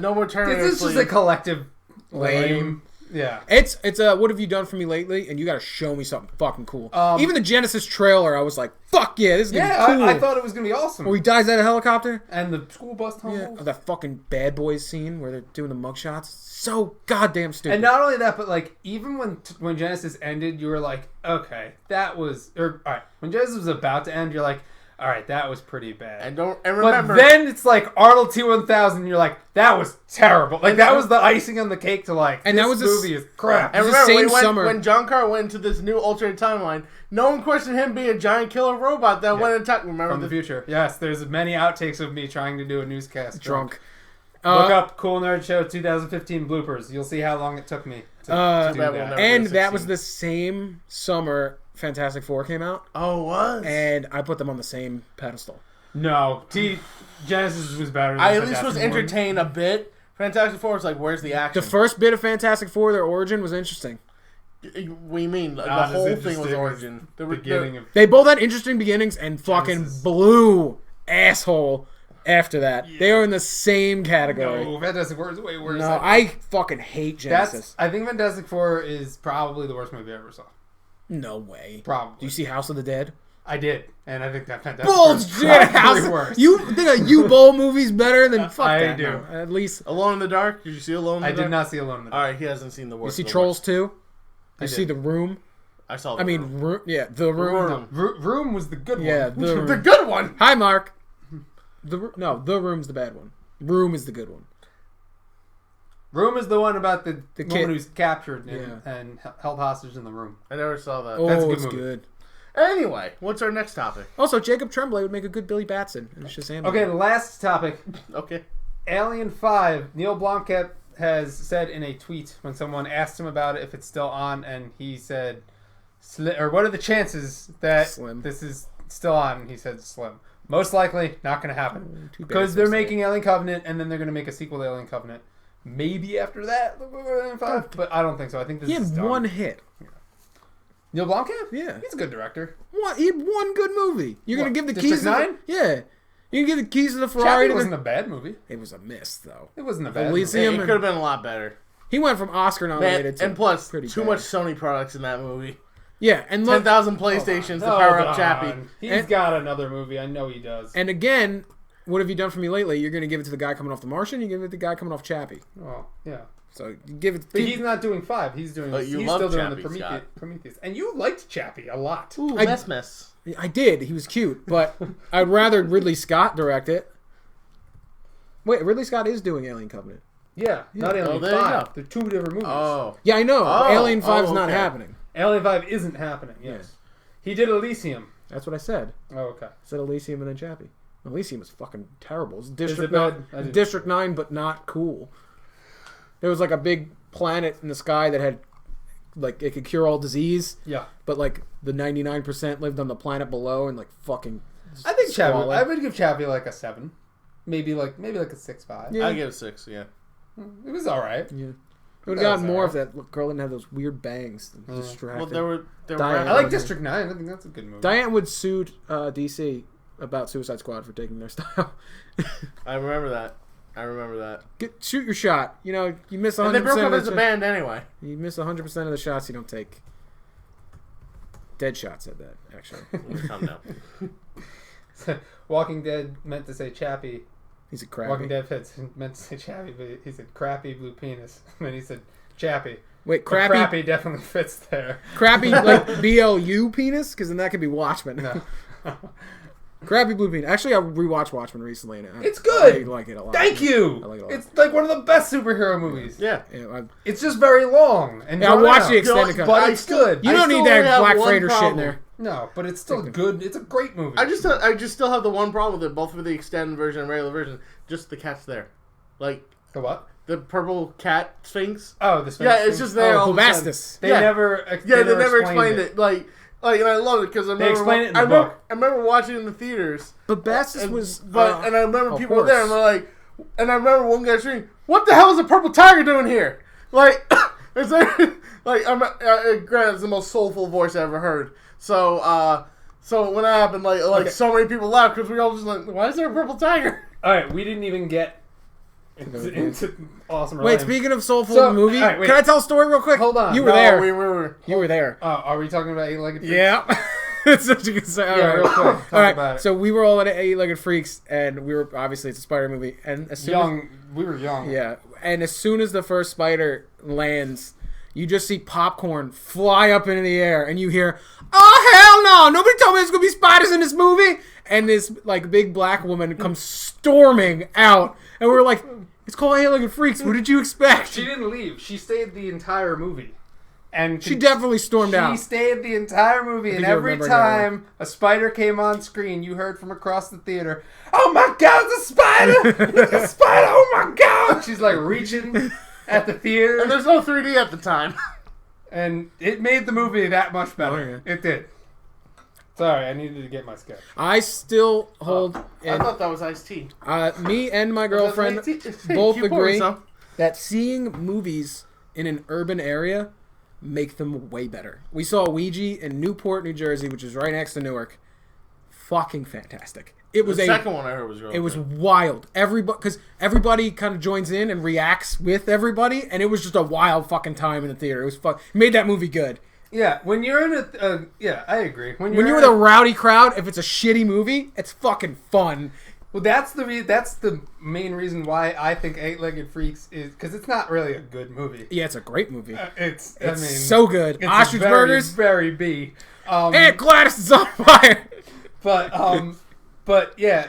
Speaker 3: no more Terminator.
Speaker 1: This is just a collective lame. Yeah.
Speaker 2: It's what have you done for me lately? And you got to show me something fucking cool. Even the Genesis trailer, I was like, fuck yeah, this is going to be cool.
Speaker 1: I thought it was going to be awesome.
Speaker 2: Where he dies out of a helicopter.
Speaker 1: And the school bus tumbles.
Speaker 2: Yeah, that fucking Bad Boys scene where they're doing the mugshots. So goddamn stupid.
Speaker 1: And not only that, but like, even when Genesis ended, you were like, okay, that was... alright, when Genesis was about to end, you're like, alright, that was pretty bad.
Speaker 3: And remember...
Speaker 1: But then it's like Arnold T-1000, you're like, that was terrible. Like, that was the icing on the cake to like, and this movie is crap.
Speaker 3: And remember, when John Carter went into this new alternate timeline, no one questioned him being a giant killer robot that went and attacked. Remember
Speaker 1: from the future. Yes, there's many outtakes of me trying to do a newscast drunk.
Speaker 2: Look
Speaker 1: up Cool Nerd Show 2015 bloopers. You'll see how long it took me to do that.
Speaker 2: And that was the same summer Fantastic Four came out.
Speaker 3: Oh, it was?
Speaker 2: And I put them on the same pedestal.
Speaker 1: No. Genesis was better than
Speaker 3: I at least was entertained a bit. Fantastic Four was like, where's the action?
Speaker 2: The first bit of Fantastic Four, their origin, was interesting.
Speaker 3: What do you mean? The whole thing was origin.
Speaker 2: They both had interesting beginnings and fucking blew asshole after that. Yeah. They are in the same category.
Speaker 1: No, Fantastic Four is way worse.
Speaker 2: No, I fucking hate Genesis.
Speaker 1: I think Fantastic Four is probably the worst movie I ever saw.
Speaker 2: No way.
Speaker 1: Probably.
Speaker 2: Do you see House of the Dead?
Speaker 1: I did, and I think that Fantastic Four is probably worse.
Speaker 2: You think a U-Bowl movie's better than fuck that? I do. No. At least
Speaker 3: Alone in the Dark. Did you see Alone in the Dark?
Speaker 1: I did not see Alone in the Dark.
Speaker 3: All right, he hasn't seen the worst.
Speaker 2: You see Trolls 2? You see The Room?
Speaker 3: I saw.
Speaker 2: The Room. The Room.
Speaker 1: Room was the good one.
Speaker 2: Yeah,
Speaker 3: the good one.
Speaker 2: Hi, Mark. The Room's the bad one. Room is the good one.
Speaker 1: Room is the one about the woman who's captured and held hostage in the room.
Speaker 3: I never saw that.
Speaker 2: Oh,
Speaker 1: that's a
Speaker 2: good movie. Good.
Speaker 3: Anyway, what's our next topic?
Speaker 2: Also, Jacob Tremblay would make a good Billy Batson.
Speaker 1: Okay, last topic.
Speaker 3: Okay.
Speaker 1: Alien 5. Neil Blomkamp has said in a tweet when someone asked him about it if it's still on, and he said, what are the chances that this is still on? And he said slim. Most likely not going to happen. Because they're making Alien Covenant, and then they're going to make a sequel to Alien Covenant. Maybe after that, Alien 5, but I don't think so. I think this is
Speaker 2: done. He had one hit.
Speaker 1: Yeah. Neil Blomkamp?
Speaker 2: Yeah.
Speaker 1: He's a good director.
Speaker 2: What? He had one good movie. You're going to give the
Speaker 1: District
Speaker 2: keys
Speaker 1: 9?
Speaker 2: Yeah. You can give the keys to the Ferrari.
Speaker 1: It wasn't a bad movie.
Speaker 2: It was a miss, though.
Speaker 1: It wasn't a bad
Speaker 3: movie. It could have been a lot better.
Speaker 2: He went from Oscar nominated to
Speaker 3: and plus,
Speaker 2: pretty
Speaker 3: too
Speaker 2: bad.
Speaker 3: much Sony products in that movie.
Speaker 2: Yeah, and look,
Speaker 3: 10,000 PlayStations to power up Chappie.
Speaker 1: He's got another movie. I know he does.
Speaker 2: And again, what have you done for me lately? You're going to give it to the guy coming off The Martian. You give it to the guy coming off Chappie.
Speaker 1: Well, yeah.
Speaker 2: So you give it.
Speaker 1: But he's not doing 5. He's doing.
Speaker 3: But
Speaker 1: he's
Speaker 3: love
Speaker 1: still doing
Speaker 3: Chappie,
Speaker 1: the Prometheus. And you liked Chappie a lot.
Speaker 3: Ooh,
Speaker 2: I-
Speaker 3: mess.
Speaker 2: I did. He was cute, but I'd rather Ridley Scott direct it. Wait, Ridley Scott is doing Alien Covenant.
Speaker 1: Yeah, not Alien
Speaker 3: there you
Speaker 1: 5.
Speaker 3: go.
Speaker 1: They're 2 different movies.
Speaker 3: Oh.
Speaker 2: Yeah, I know.
Speaker 3: Oh,
Speaker 2: Alien 5 is not
Speaker 3: okay.
Speaker 2: happening.
Speaker 1: Alien 5 isn't happening. Yes. He did Elysium.
Speaker 2: That's what I said.
Speaker 1: Oh, okay.
Speaker 2: I said Elysium and then Chappie. Elysium is fucking terrible. It's
Speaker 1: Is
Speaker 2: District
Speaker 1: it bad?
Speaker 2: 9, District 9, but not cool. There was like a big planet in the sky that had, like, it could cure all disease.
Speaker 1: Yeah.
Speaker 2: But like the 99% lived on the planet below and like fucking.
Speaker 1: I think Chappie.
Speaker 2: squalor.
Speaker 1: I would give Chappie like a 7. Maybe like a 6.5.
Speaker 2: Yeah.
Speaker 3: I'd give it 6, yeah.
Speaker 1: It was alright.
Speaker 2: Yeah. It would have gotten more if that girl didn't have those weird bangs. Distracted.
Speaker 3: Well, there were
Speaker 2: Diane.
Speaker 1: I like District 9. I think that's a good movie.
Speaker 2: Diane would sue DC about Suicide Squad for taking their style.
Speaker 3: I remember that.
Speaker 2: Shoot your shot. You know, you miss 100%.
Speaker 3: And they broke up
Speaker 2: of
Speaker 3: as a band anyway.
Speaker 2: You miss 100% of the shots you don't take. Deadshot said that, actually.
Speaker 3: Calm down.
Speaker 1: Walking Dead meant to say Chappie.
Speaker 2: He's a crappy.
Speaker 1: Walking Dead meant to say Chappie, but he said crappy blue penis. And then he said Chappie.
Speaker 2: Wait,
Speaker 1: But
Speaker 2: crappy?
Speaker 1: Crappy definitely fits there.
Speaker 2: Crappy, like BLU penis? Because then that could be Watchmen.
Speaker 1: No.
Speaker 2: Crappy blue penis. Actually, I rewatched Watchmen recently. And
Speaker 1: It's good.
Speaker 2: I like it a lot.
Speaker 1: Thank you.
Speaker 2: I like it a lot.
Speaker 1: It's like one of the best superhero movies.
Speaker 3: Yeah.
Speaker 2: Yeah,
Speaker 1: It's just very long. And
Speaker 2: I
Speaker 1: drawn
Speaker 2: watched
Speaker 1: out.
Speaker 2: the extended cut.
Speaker 1: But it's good.
Speaker 2: You don't need
Speaker 3: still
Speaker 2: that
Speaker 3: have
Speaker 2: Black
Speaker 3: one
Speaker 2: Freighter shit in
Speaker 3: problem.
Speaker 2: there.
Speaker 1: No, but it's still good. It's a great movie.
Speaker 3: I just still have the one problem with it, both for the extended version and regular version. Just the cat's there. Like,
Speaker 1: The what?
Speaker 3: the purple cat sphinx.
Speaker 1: Oh, the Sphinx.
Speaker 3: Yeah, it's just there all of a sudden.
Speaker 2: Bubastis.
Speaker 1: They
Speaker 3: Yeah.
Speaker 1: never.
Speaker 3: Yeah, they never explained it. Like, and I love it because I remember.
Speaker 1: explain it in the
Speaker 3: I remember,
Speaker 1: book.
Speaker 3: I remember watching it in the theaters.
Speaker 2: Bubastis
Speaker 3: and,
Speaker 2: was.
Speaker 3: and I remember
Speaker 2: a
Speaker 3: people were there,
Speaker 2: horse.
Speaker 3: and they're like, and I remember one guy screaming, "What the hell is a purple tiger doing here?" Like, is there, like, granted, it's the most soulful voice I ever heard. So, so when that happened, like so many people laughed because we all just like, "Why is there a purple tiger?"
Speaker 1: All right, we didn't even get into Awesome.
Speaker 2: Wait,
Speaker 1: Ryan.
Speaker 2: speaking of soulful
Speaker 1: So,
Speaker 2: movie,
Speaker 1: all right, wait.
Speaker 2: can I tell a story real quick?
Speaker 1: Hold on.
Speaker 2: You were
Speaker 1: No,
Speaker 2: there.
Speaker 3: We were.
Speaker 2: You were there.
Speaker 1: Are we talking about Eight-Legged Freaks?
Speaker 2: Yeah. That's such a good say. All
Speaker 1: Yeah,
Speaker 2: right.
Speaker 1: real quick. Talk
Speaker 2: All right.
Speaker 1: about it.
Speaker 2: So we were all at Eight-Legged Freaks, and we were obviously it's a spider movie, and as soon
Speaker 1: We were young.
Speaker 2: yeah, and as soon as the first spider lands, you just see popcorn fly up into the air, and you hear, "Oh hell no! Nobody told me there's gonna be spiders in this movie!" And this like big black woman comes storming out, and we're like, "It's called Eight-Legged Freaks. What did you expect?"
Speaker 1: She didn't leave. She stayed the entire movie. And
Speaker 2: She definitely stormed out.
Speaker 1: She stayed the entire movie, and
Speaker 2: think I
Speaker 1: every
Speaker 2: remember
Speaker 1: time a spider came on screen, you heard from across the theater, "Oh my God, it's a spider! It's a spider! Oh my God!" She's like reaching at the theater,
Speaker 3: And there's no 3D at the time.
Speaker 1: and it made the movie that much better.
Speaker 2: Oh, yeah.
Speaker 1: It did. Sorry, I needed to get my sketch.
Speaker 2: I still hold,
Speaker 3: I
Speaker 2: and
Speaker 3: thought that was Ice-T.
Speaker 2: me and my girlfriend both agree that seeing movies in an urban area make them way better. We saw Ouija in Newport, New Jersey, which is right next to Newark. Fucking fantastic. It was
Speaker 3: The second one I heard was really
Speaker 2: It was
Speaker 3: good.
Speaker 2: wild. Because everybody kind of joins in and reacts with everybody, and it was just a wild fucking time in the theater. It was fun. It made that movie good.
Speaker 1: Yeah, when you're in a, yeah, I agree.
Speaker 2: When you're with a rowdy crowd, if it's a shitty movie, it's fucking fun.
Speaker 1: well, that's the main reason why I think Eight-Legged Freaks is because it's not really a good movie.
Speaker 2: Yeah, it's a great movie.
Speaker 1: It's
Speaker 2: So good.
Speaker 1: It's
Speaker 2: Ostrich
Speaker 1: very,
Speaker 2: burgers.
Speaker 1: very B.
Speaker 2: Aunt Gladys is on fire.
Speaker 1: But yeah,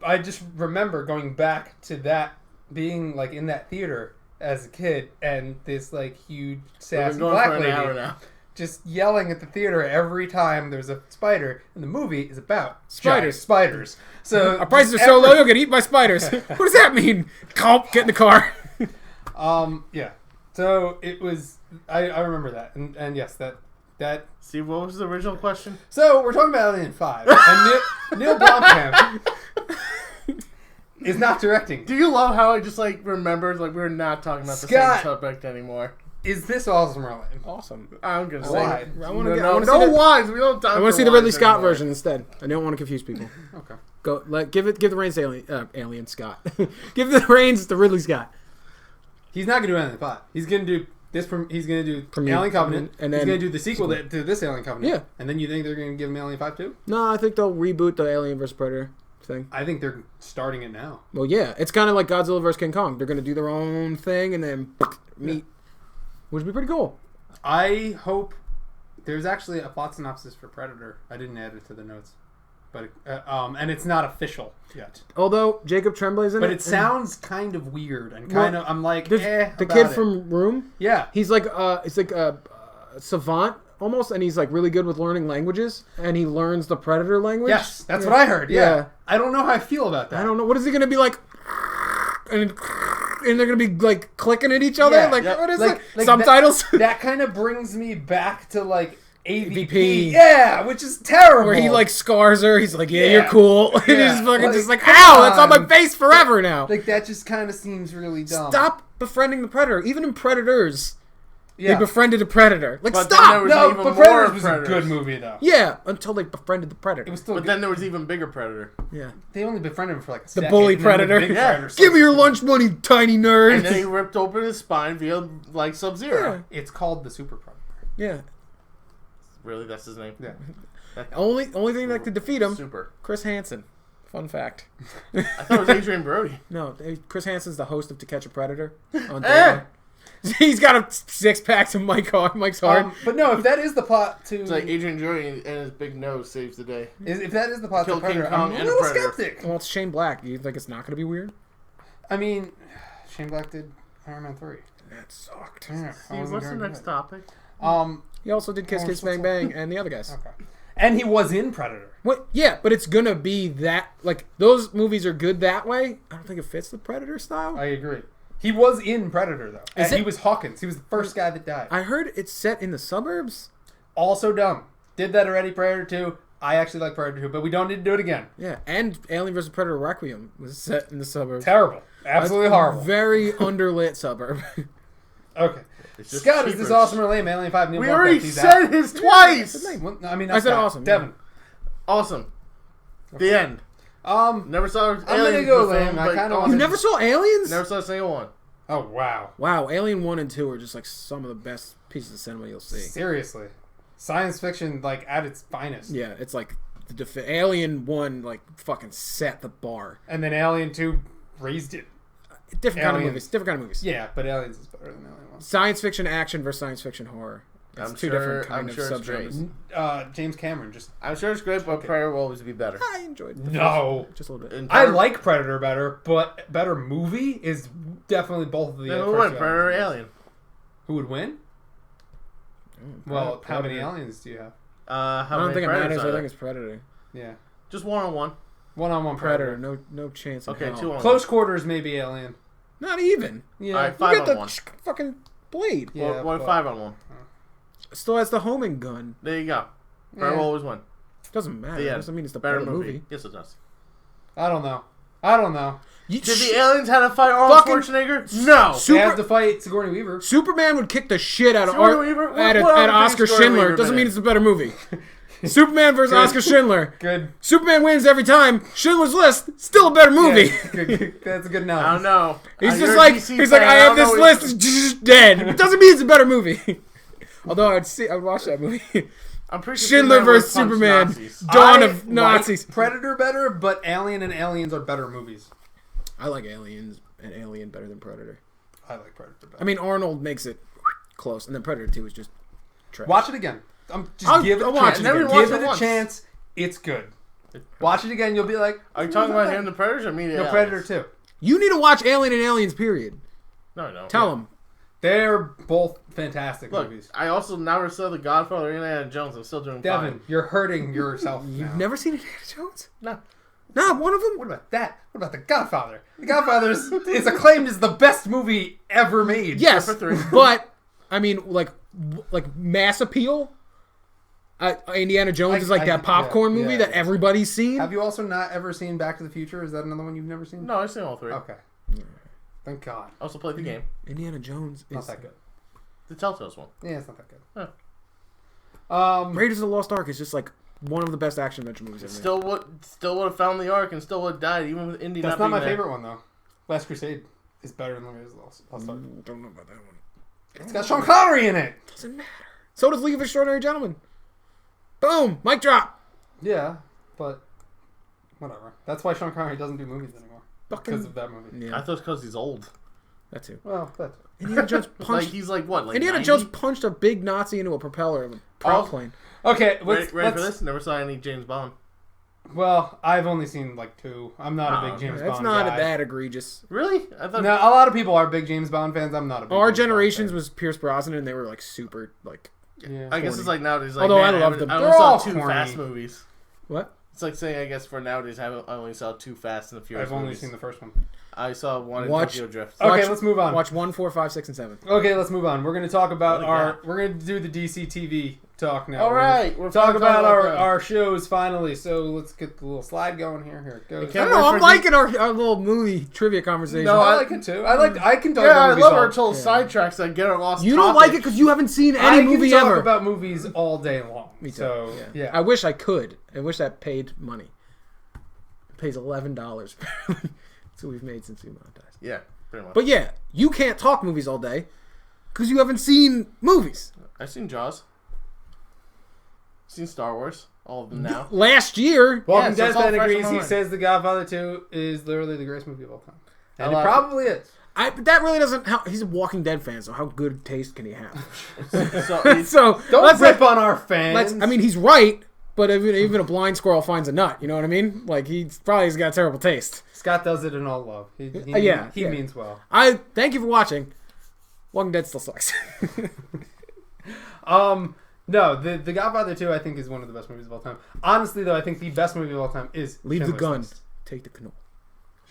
Speaker 1: I just remember going back to that being like in that theater as a kid, and this like huge
Speaker 3: We've
Speaker 1: sassy
Speaker 3: been going
Speaker 1: black
Speaker 3: for an hour
Speaker 1: lady
Speaker 3: now.
Speaker 1: just yelling at the theater every time there's a spider, and the movie is about
Speaker 2: Spiders.
Speaker 1: giant spiders. So
Speaker 2: Our prices are so low, you'll get eaten by spiders. What does that mean? Gulp, get in the car.
Speaker 1: yeah. So it was. I remember that, and yes, that.
Speaker 3: See, what was the original question?
Speaker 1: So we're talking about Alien 5, and Neil Blomkamp is not directing.
Speaker 3: Do you love how I just like remembered like we're not talking about the
Speaker 1: Scott.
Speaker 3: same subject anymore?
Speaker 1: Is this awesome, Ryan?
Speaker 2: Awesome.
Speaker 3: I'm gonna say
Speaker 1: Why?
Speaker 3: it.
Speaker 2: I want to
Speaker 3: No wines. We don't.
Speaker 2: I want to see the Ridley Scott version instead. I don't want to confuse people.
Speaker 1: Okay.
Speaker 2: Give the reins to Alien Scott. Give the reins to Ridley Scott.
Speaker 1: He's not gonna do Alien 5. He's gonna do this. He's gonna do Alien Covenant,
Speaker 2: and
Speaker 1: he's
Speaker 2: then
Speaker 1: gonna do the sequel to this Alien Covenant.
Speaker 2: Yeah.
Speaker 1: And then you think they're gonna give him Alien 5 too?
Speaker 2: No, I think they'll reboot the Alien vs Predator. thing.
Speaker 1: I think they're starting it now.
Speaker 2: Well, yeah. It's kind of like Godzilla vs. King Kong. They're going to do their own thing and then meet, which would be pretty cool.
Speaker 1: I hope there's actually a plot synopsis for Predator. I didn't add it to the notes. But and it's not official yet.
Speaker 2: Although Jacob Tremblay's in it.
Speaker 1: But it sounds kind of weird and kind of. I'm like,
Speaker 2: the kid from Room.
Speaker 1: Yeah,
Speaker 2: he's like it's like a savant almost, and he's like really good with learning languages, and he learns the Predator language.
Speaker 1: Yes, that's what I heard. Yeah. I don't know how I feel about that.
Speaker 2: I don't know. What is he gonna be like? And they're gonna be like clicking at each other.
Speaker 1: Yeah,
Speaker 2: like what is
Speaker 1: like,
Speaker 2: it? Subtitles.
Speaker 1: That kind of brings me back to like. AVP.
Speaker 2: AVP.
Speaker 1: Yeah, which is terrible.
Speaker 2: Where he like scars her. He's like, yeah. You're cool. And he's fucking just like,
Speaker 1: come
Speaker 2: ow,
Speaker 1: on.
Speaker 2: that's on my face forever now.
Speaker 1: Like that just kind of seems really dumb.
Speaker 2: Stop befriending the Predator. Even in Predators,
Speaker 1: they
Speaker 2: befriended a Predator. Like,
Speaker 3: but
Speaker 2: stop!
Speaker 3: No,
Speaker 1: but Predators was a good movie though.
Speaker 2: Yeah, until they befriended the Predator.
Speaker 1: It was still
Speaker 3: but
Speaker 1: good.
Speaker 3: then there was even bigger Predator.
Speaker 2: Yeah.
Speaker 1: They only befriended him for like a
Speaker 2: The
Speaker 1: second.
Speaker 2: bully
Speaker 1: And then the
Speaker 2: Predator.
Speaker 1: big
Speaker 3: Yeah.
Speaker 1: Predator
Speaker 2: Give me your lunch money, tiny nerd.
Speaker 3: And then he ripped open his spine via like Sub-Zero.
Speaker 1: Yeah. It's called the Super Predator.
Speaker 2: Yeah.
Speaker 3: Really, that's his name?
Speaker 1: Yeah.
Speaker 2: Only thing that could defeat him,
Speaker 3: Super.
Speaker 2: Chris Hansen. Fun fact.
Speaker 3: I thought it was Adrian Brody.
Speaker 2: No, Chris Hansen's the host of To Catch a Predator on Dateline. He's got a 6-pack to Mike's hard.
Speaker 1: But no, if that is the plot to...
Speaker 3: It's like Adrian Brody and his big nose saves the day.
Speaker 1: If that is the plot to
Speaker 3: Kill King
Speaker 1: Predator,
Speaker 3: Kong
Speaker 1: I'm a
Speaker 3: and a
Speaker 1: little
Speaker 3: Predator.
Speaker 1: skeptic.
Speaker 2: Well, it's Shane Black. You think it's not going to be weird?
Speaker 1: I mean, Shane Black did Iron Man 3.
Speaker 2: That sucked.
Speaker 1: Yeah,
Speaker 3: Steve, what's the next topic?
Speaker 2: He also did Kiss Kiss Bang Bang and the other guys.
Speaker 1: Okay. And he was in Predator.
Speaker 2: What? Yeah, but it's gonna be that like those movies are good that way. I don't think it fits the Predator style.
Speaker 1: I agree. He was in Predator though. And
Speaker 2: it-
Speaker 1: he was Hawkins. He was the first guy that died.
Speaker 2: I heard it's set in the suburbs.
Speaker 1: Also dumb. Did that already, Predator 2. I actually like Predator 2, but we don't need to do it again.
Speaker 2: Yeah, and Alien vs Predator Requiem was set in the suburbs.
Speaker 1: Terrible. Absolutely horrible.
Speaker 2: Very underlit suburb.
Speaker 1: Okay.
Speaker 3: It's just
Speaker 1: Scott, is
Speaker 3: cheaper.
Speaker 1: this awesome or lame? Alien 5 Neil
Speaker 3: We
Speaker 1: Blomkamp,
Speaker 3: already
Speaker 1: he's
Speaker 3: said
Speaker 1: out.
Speaker 3: his twice!
Speaker 1: Well, I mean,
Speaker 2: I
Speaker 1: that's
Speaker 2: said
Speaker 1: Scott.
Speaker 2: awesome.
Speaker 1: Devin.
Speaker 3: Awesome. The end.
Speaker 1: I'm
Speaker 3: Never saw
Speaker 1: gonna
Speaker 3: Aliens
Speaker 1: go
Speaker 3: the film,
Speaker 1: lame. I
Speaker 3: but
Speaker 1: kinda
Speaker 3: awesome.
Speaker 2: You never saw Aliens?
Speaker 3: Never saw a single one.
Speaker 1: Oh, wow.
Speaker 2: Wow, Alien 1 and 2 are just like some of the best pieces of cinema you'll see.
Speaker 1: Seriously. Science fiction, like, at its finest.
Speaker 2: Yeah, it's like Alien 1 like fucking set the bar.
Speaker 1: And then Alien 2 raised it.
Speaker 2: Different kind of
Speaker 1: Aliens.
Speaker 2: movies. Different kind of movies.
Speaker 1: Yeah, but Aliens is better than Alien 1.
Speaker 2: Science fiction action versus science fiction horror. It's
Speaker 3: I'm
Speaker 2: two
Speaker 3: sure-
Speaker 2: different kind
Speaker 3: I'm
Speaker 2: of
Speaker 3: sure it's great.
Speaker 2: subgenres.
Speaker 1: James Cameron just...
Speaker 3: I'm sure it's great, but Predator will always be better.
Speaker 2: I enjoyed it.
Speaker 1: No.
Speaker 2: Just a little bit.
Speaker 3: In
Speaker 1: I
Speaker 3: term-
Speaker 1: like Predator better, but better movie is definitely both of the
Speaker 3: Then
Speaker 1: first
Speaker 3: who won,
Speaker 1: two
Speaker 3: Predator or
Speaker 1: Aliens.
Speaker 3: Alien?
Speaker 1: Who would win? Well, how many aliens do you have?
Speaker 3: How
Speaker 2: I don't
Speaker 3: many
Speaker 2: think it
Speaker 3: Predators
Speaker 2: matters.
Speaker 3: are
Speaker 2: I
Speaker 3: there?
Speaker 2: think it's Predator.
Speaker 1: Yeah.
Speaker 3: Just one-on-one.
Speaker 1: One-on-one
Speaker 2: Predator.
Speaker 1: Predator.
Speaker 2: No chance. In
Speaker 3: Okay,
Speaker 2: hell.
Speaker 3: 2-on-1.
Speaker 1: Close quarters, maybe Alien.
Speaker 2: Not even.
Speaker 1: Yeah.
Speaker 3: All right,
Speaker 2: You get the
Speaker 3: 5-on-1.
Speaker 2: fucking blade.
Speaker 1: Yeah,
Speaker 3: One
Speaker 1: but-
Speaker 3: 5-on-1.
Speaker 2: Still has the homing gun.
Speaker 3: There you go. Predator will always win.
Speaker 2: Doesn't matter.
Speaker 3: The end.
Speaker 2: Doesn't mean it's the
Speaker 3: Better
Speaker 2: better
Speaker 3: movie.
Speaker 2: movie.
Speaker 3: Yes, it does.
Speaker 1: I don't know.
Speaker 3: Did the aliens have to fight Arnold
Speaker 2: Fucking-
Speaker 3: Schwarzenegger? No.
Speaker 2: Super-
Speaker 1: They have to fight Sigourney Weaver.
Speaker 2: Superman would kick the shit out of
Speaker 3: Sigourney Weaver? What
Speaker 2: at
Speaker 3: other
Speaker 2: Oscar
Speaker 3: things Sigourney
Speaker 2: Schindler.
Speaker 3: Weaver
Speaker 2: Doesn't
Speaker 3: been
Speaker 2: mean
Speaker 3: in?
Speaker 2: it's a better movie. Superman versus Oscar Schindler.
Speaker 1: Good.
Speaker 2: Superman wins every time. Schindler's List, still a better movie.
Speaker 1: Yeah, good. That's a good analogy.
Speaker 3: I don't know.
Speaker 2: He's
Speaker 3: You're
Speaker 2: just
Speaker 3: a
Speaker 2: like
Speaker 3: DC
Speaker 2: he's like
Speaker 3: fan,
Speaker 2: I have
Speaker 3: don't
Speaker 2: this
Speaker 3: know
Speaker 2: list.
Speaker 3: what
Speaker 2: It's just dead. It doesn't mean it's a better movie. Although I'd watch that movie.
Speaker 3: I'm pretty sure
Speaker 2: Schindler
Speaker 3: Superman would
Speaker 2: versus
Speaker 3: punch
Speaker 2: Superman.
Speaker 3: Nazis.
Speaker 2: Dawn
Speaker 1: I
Speaker 2: of Nazis.
Speaker 1: like Predator better, but Alien and Aliens are better movies.
Speaker 2: I like Aliens and Alien better than Predator.
Speaker 1: I like Predator better.
Speaker 2: I mean Arnold makes it close, and then Predator 2 is just trash.
Speaker 1: Watch it again. Just
Speaker 2: I'll-
Speaker 1: give it
Speaker 2: I'll
Speaker 1: a
Speaker 2: watch
Speaker 1: chance.
Speaker 2: it
Speaker 3: Never
Speaker 2: again.
Speaker 3: watched
Speaker 1: Give
Speaker 3: it
Speaker 1: it a
Speaker 3: once.
Speaker 1: chance. It's good. Watch it again. You'll be like,
Speaker 3: Are you talking about him, the Predators, or me, the
Speaker 1: No,
Speaker 3: aliens?
Speaker 1: Predator 2.
Speaker 2: You need to watch Alien and Aliens. Period.
Speaker 3: No, no.
Speaker 2: Tell them.
Speaker 1: They're both fantastic
Speaker 3: Look,
Speaker 1: movies.
Speaker 3: I also never saw The Godfather or Indiana Jones. I'm still doing
Speaker 1: Devin,
Speaker 3: fine.
Speaker 1: you're hurting yourself
Speaker 2: You've
Speaker 1: now.
Speaker 2: never seen Indiana Jones?
Speaker 3: No.
Speaker 2: Not one of them.
Speaker 1: What about that? What about The Godfather? The Godfather is acclaimed as the best movie ever made.
Speaker 2: Yes,
Speaker 3: for 3.
Speaker 2: but I mean, like mass appeal. Indiana Jones is like that popcorn movie that everybody's seen.
Speaker 1: Have you also not ever seen Back to the Future? Is that another one you've never seen?
Speaker 3: No, I've seen all 3.
Speaker 1: Okay. Thank God.
Speaker 3: I also played the game.
Speaker 2: Indiana Jones
Speaker 1: Not
Speaker 2: is
Speaker 1: that good.
Speaker 3: The Telltale's one.
Speaker 1: Yeah, it's not that good.
Speaker 3: Huh.
Speaker 2: Raiders of the Lost Ark is just like one of the best action adventure movies ever.
Speaker 3: Still would have found the Ark and still would have died, even with Indy
Speaker 1: That's
Speaker 3: not
Speaker 1: not my
Speaker 3: being there.
Speaker 1: favorite one though. Last Crusade is better than Raiders of the Lost Ark.
Speaker 2: Don't know about that one.
Speaker 1: It's got Sean Connery in it.
Speaker 2: Doesn't matter. So does League of Extraordinary Gentlemen. Boom, mic drop.
Speaker 1: Yeah, but whatever. That's why Sean Connery doesn't do movies anymore. Because of that movie.
Speaker 3: Yeah. I thought it's because he's old.
Speaker 2: That too.
Speaker 1: Well, that
Speaker 2: Indiana Jones punched...
Speaker 3: he's like, what, like
Speaker 2: Indiana
Speaker 3: 90?
Speaker 2: Jones punched a big Nazi into a propeller of a prop plane.
Speaker 1: Okay,
Speaker 3: ready for this? Never saw any James Bond.
Speaker 1: Well, I've only seen like 2. I'm not a big James Bond guy.
Speaker 2: It's not that egregious.
Speaker 3: Really? I thought.
Speaker 1: No, a lot of people are big James Bond fans. I'm not a big
Speaker 2: Our
Speaker 1: James
Speaker 2: generations
Speaker 1: Bond
Speaker 2: was Pierce Brosnan, and they were like super like.
Speaker 1: Yeah.
Speaker 3: I guess it's like nowadays. Like,
Speaker 2: although I love them,
Speaker 3: I
Speaker 1: they're
Speaker 3: only saw
Speaker 1: all
Speaker 3: 2
Speaker 1: corny.
Speaker 3: Fast movies.
Speaker 2: What?
Speaker 3: It's like saying I guess for nowadays I only saw 2 Fast and the Furious.
Speaker 1: I've only
Speaker 3: movies.
Speaker 1: seen the first one.
Speaker 3: I saw one in Tokyo Drift.
Speaker 1: Okay, let's move on.
Speaker 2: Watch 1, 4, 5, 6, and 7.
Speaker 1: Okay, let's move on. We're going to talk about we're going to do the DCTV talk now.
Speaker 3: All right,
Speaker 1: we're talk about our shows finally. So let's get the little slide going here. Here it goes.
Speaker 2: I don't know. I'm liking our little movie trivia conversation.
Speaker 1: No, I like it too. I can talk about
Speaker 3: I
Speaker 1: movies
Speaker 3: love our total sidetracks that get our lost.
Speaker 2: You don't like it because you haven't seen any movie ever.
Speaker 1: I can talk about movies all day long.
Speaker 2: Me too.
Speaker 1: So yeah.
Speaker 2: I wish I could. I wish that paid money. It pays $11. That's what we've made since we monetized.
Speaker 3: Yeah, pretty much.
Speaker 2: But yeah, you can't talk movies all day because you haven't seen movies.
Speaker 3: I've seen Jaws. Seen Star Wars. All of them now.
Speaker 2: Last year.
Speaker 1: Walking Dead fan agrees. He says The Godfather 2 is literally the greatest movie of all time. And it probably is.
Speaker 2: But that really doesn't. He's a Walking Dead fan, so how good taste can he have?
Speaker 3: so
Speaker 1: don't rip on our fans.
Speaker 2: I mean, he's right, but even a blind squirrel finds a nut. You know what I mean? Like he's got terrible taste.
Speaker 1: Scott does it in all love. He means well.
Speaker 2: I thank you for watching. Walking Dead still sucks.
Speaker 1: No, the Godfather 2 I think is one of the best movies of all time. Honestly, though, I think the best movie of all time is
Speaker 2: Leave
Speaker 1: Schindler's
Speaker 2: the gun.
Speaker 1: List.
Speaker 2: Take the canoe.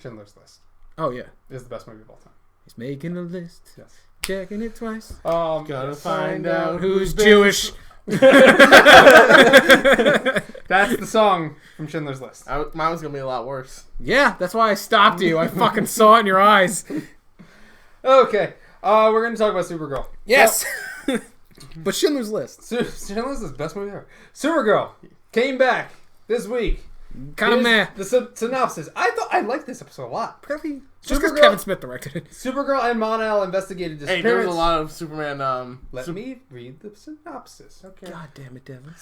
Speaker 1: Schindler's List.
Speaker 2: Oh yeah,
Speaker 1: is the best movie of all time.
Speaker 2: He's making a list.
Speaker 1: Yes.
Speaker 2: Checking it twice.
Speaker 3: Gotta find out
Speaker 2: who's Jewish.
Speaker 1: That's the song from Schindler's List.
Speaker 3: Mine was gonna be a lot worse.
Speaker 2: Yeah, that's why I stopped you. I fucking saw it in your eyes.
Speaker 1: Okay, we're gonna talk about Supergirl.
Speaker 2: Yes. But Schindler's List.
Speaker 1: Schindler's List is the best movie ever. Supergirl came back this week.
Speaker 2: Kind of meh.
Speaker 1: The synopsis. I liked this episode a lot.
Speaker 2: Really? Just because Kevin Smith directed it.
Speaker 1: Supergirl and Mon-El investigated disappearance.
Speaker 3: Hey, there was a lot of Superman.
Speaker 1: Let me read the synopsis. Okay.
Speaker 2: God damn it, Devin.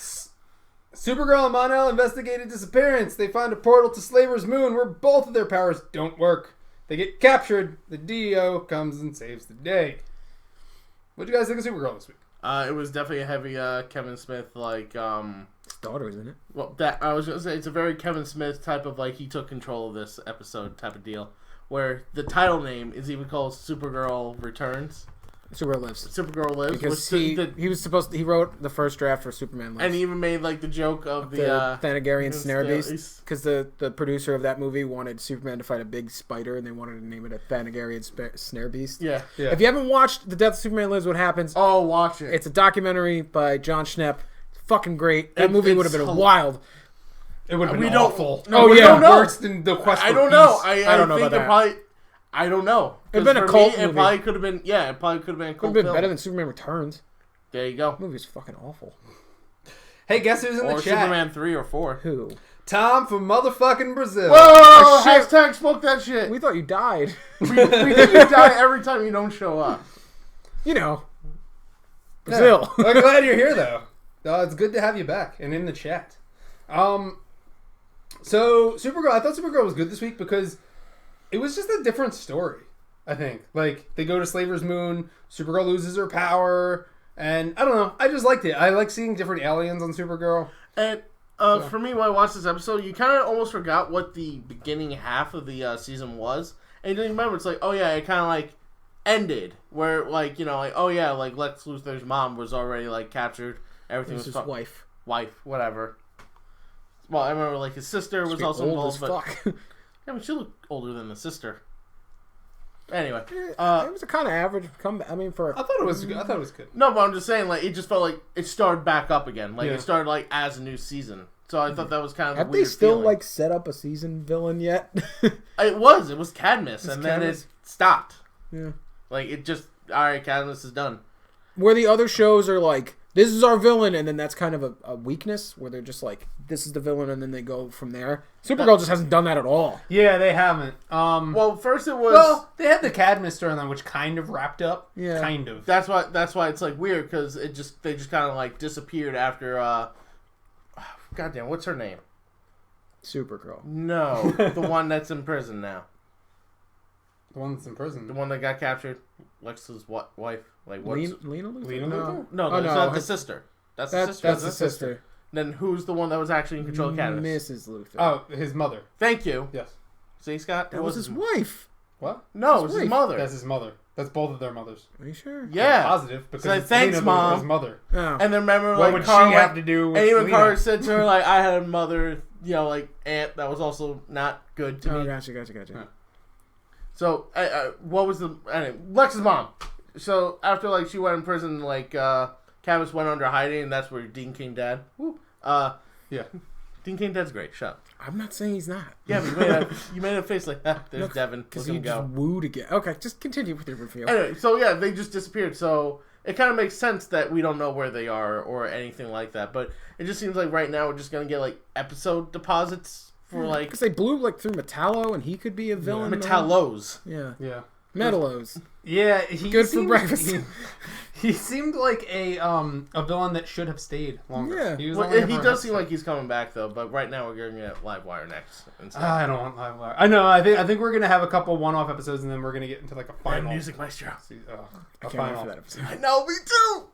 Speaker 1: Supergirl and Mon-El investigated disappearance. They find a portal to Slaver's Moon where both of their powers don't work. They get captured. The DEO comes and saves the day. What do you guys think of Supergirl this week?
Speaker 3: It was definitely a heavy Kevin Smith
Speaker 2: his daughter, isn't it?
Speaker 3: Well, that I was gonna say it's a very Kevin Smith type of he took control of this episode type of deal, where the title name is even called Supergirl Returns.
Speaker 2: Supergirl Lives.
Speaker 3: Supergirl Lives
Speaker 2: because he was supposed to, he wrote the first draft for Superman Lives,
Speaker 3: and he even made the joke of the
Speaker 2: Thanagarian Snare Beast, because the producer of that movie wanted Superman to fight a big spider, and they wanted to name it a Thanagarian Snare Beast.
Speaker 3: Yeah.
Speaker 2: If you haven't watched The Death of Superman Lives, What Happens?
Speaker 3: Oh, watch it.
Speaker 2: It's a documentary by John Schnepp. It's fucking great. That movie would have been wild.
Speaker 1: It would have been awful.
Speaker 2: Oh yeah,
Speaker 1: worse than the Quest for
Speaker 3: I don't
Speaker 1: Peace.
Speaker 3: know.
Speaker 2: I don't know
Speaker 3: think
Speaker 2: about that.
Speaker 3: Probably. I don't know.
Speaker 2: It'd been a cult movie.
Speaker 3: It probably could have been. Yeah, it probably could have been a cult
Speaker 2: Could have been
Speaker 3: film.
Speaker 2: better than Superman Returns.
Speaker 3: There you go.
Speaker 2: That movie is fucking awful.
Speaker 1: Hey, guess who's in the
Speaker 3: Or
Speaker 1: chat?
Speaker 3: Superman 3 or 4.
Speaker 2: Who?
Speaker 1: Tom from motherfucking Brazil.
Speaker 3: Whoa! Hashtag smoke that shit.
Speaker 2: We thought you died.
Speaker 3: we think you die every time you don't show up.
Speaker 2: You know. Brazil.
Speaker 1: Yeah. I'm glad you're here, though. It's good to have you back and in the chat. So, Supergirl, I thought Supergirl was good this week because it was just a different story, I think. They go to Slaver's Moon, Supergirl loses her power, and I don't know. I just liked it. I like seeing different aliens on Supergirl.
Speaker 3: And for me, when I watched this episode, you kind of almost forgot what the beginning half of the season was. And you didn't remember. It's it kind of ended. Where, Lex Luthor's mom was already, captured. Everything was
Speaker 2: his wife.
Speaker 3: Wife, whatever. Well, I remember, his sister was also involved.
Speaker 2: Old as fuck.
Speaker 3: Yeah, she looked older than the sister. Anyway,
Speaker 2: it was a kind of average comeback. I mean,
Speaker 1: I thought it was good.
Speaker 3: No, but I'm just saying, it just felt like it started back up again. It started as a new season. So I thought that was kind of
Speaker 2: have
Speaker 3: a weird
Speaker 2: they still
Speaker 3: feeling.
Speaker 2: set up a season villain yet?
Speaker 3: It was Cadmus, and then it stopped.
Speaker 2: Yeah,
Speaker 3: it just all right. Cadmus is done.
Speaker 2: Where the other shows are this is our villain, and then that's kind of a weakness where they're just this is the villain, and then they go from there. Supergirl just hasn't done that at all.
Speaker 1: Yeah, they haven't.
Speaker 3: Well, first it was.
Speaker 1: Well, they had the Cadmus storyline, which kind of wrapped up.
Speaker 2: Yeah,
Speaker 1: kind of.
Speaker 3: That's why it's weird because they just kind of disappeared after. Goddamn, what's her name?
Speaker 2: Supergirl.
Speaker 3: No, the one that's in prison now.
Speaker 1: The one that's in prison.
Speaker 3: The one that got captured. Lex's wife. Like what's
Speaker 2: Lena Luthor?
Speaker 1: Lena
Speaker 2: No.
Speaker 1: Luthor?
Speaker 3: No,
Speaker 2: Oh,
Speaker 3: that's
Speaker 2: no.
Speaker 3: not the sister. That's the sister.
Speaker 2: That's the sister.
Speaker 3: Then who's the one that was actually in control of Candace?
Speaker 2: Mrs. Luthor.
Speaker 1: Oh, his mother.
Speaker 3: Thank you.
Speaker 1: Yes.
Speaker 3: See, Scott?
Speaker 2: That was his wife.
Speaker 1: What?
Speaker 3: No, it was his
Speaker 2: wife.
Speaker 3: mother.
Speaker 1: That's his mother. That's both of their mothers.
Speaker 2: Are you sure?
Speaker 3: Yeah.
Speaker 1: I'm positive because
Speaker 3: So,
Speaker 1: it's
Speaker 3: thanks,
Speaker 1: Lena
Speaker 3: Mom.
Speaker 1: Luthor's mother.
Speaker 2: Oh.
Speaker 3: And then remember,
Speaker 1: What
Speaker 3: like,
Speaker 1: would she
Speaker 3: Carl
Speaker 1: have to do with
Speaker 3: and even
Speaker 1: Lena?
Speaker 3: Carter said to her, like, I had a mother, you know, like, aunt that was also not good to
Speaker 2: Oh,
Speaker 3: me.
Speaker 2: gotcha.
Speaker 1: Huh.
Speaker 3: So, what was the... Anyway, Lex's mom. So, after, like, she went in prison, like, Candace went under hiding, and that's where Dean King Dad...
Speaker 1: Yeah.
Speaker 3: Dean King Dad's great. Shut up.
Speaker 2: I'm not saying he's not.
Speaker 3: Yeah, but you made a face like, there's Devin.
Speaker 2: Because
Speaker 3: Look
Speaker 2: you
Speaker 3: him
Speaker 2: just
Speaker 3: go.
Speaker 2: wooed again. Okay, just continue with your review.
Speaker 3: Anyway, so yeah, they just disappeared. So it kind of makes sense that we don't know where they are or anything like that. But it just seems like right now we're just going to get, like, episode deposits for, like...
Speaker 2: Because they blew, like, through Metallo, and he could be a villain.
Speaker 3: Metallos.
Speaker 2: Yeah.
Speaker 1: Yeah.
Speaker 2: Metalos.
Speaker 1: Yeah, he
Speaker 2: Good for
Speaker 1: seemed,
Speaker 2: breakfast.
Speaker 1: He seemed like a villain that should have stayed longer.
Speaker 2: Yeah.
Speaker 1: He, was
Speaker 3: Well,
Speaker 1: only here
Speaker 3: he
Speaker 1: for an
Speaker 3: does seem
Speaker 1: episode.
Speaker 3: like he's coming back, though. But right now we're going to get Livewire next. Instead.
Speaker 1: I don't want Livewire. I know. I think we're gonna have a couple one-off episodes, and then we're gonna get into like a final
Speaker 3: Music Maestro.
Speaker 1: A
Speaker 2: I can't wait
Speaker 1: final.
Speaker 2: for that episode.
Speaker 3: I know, me too!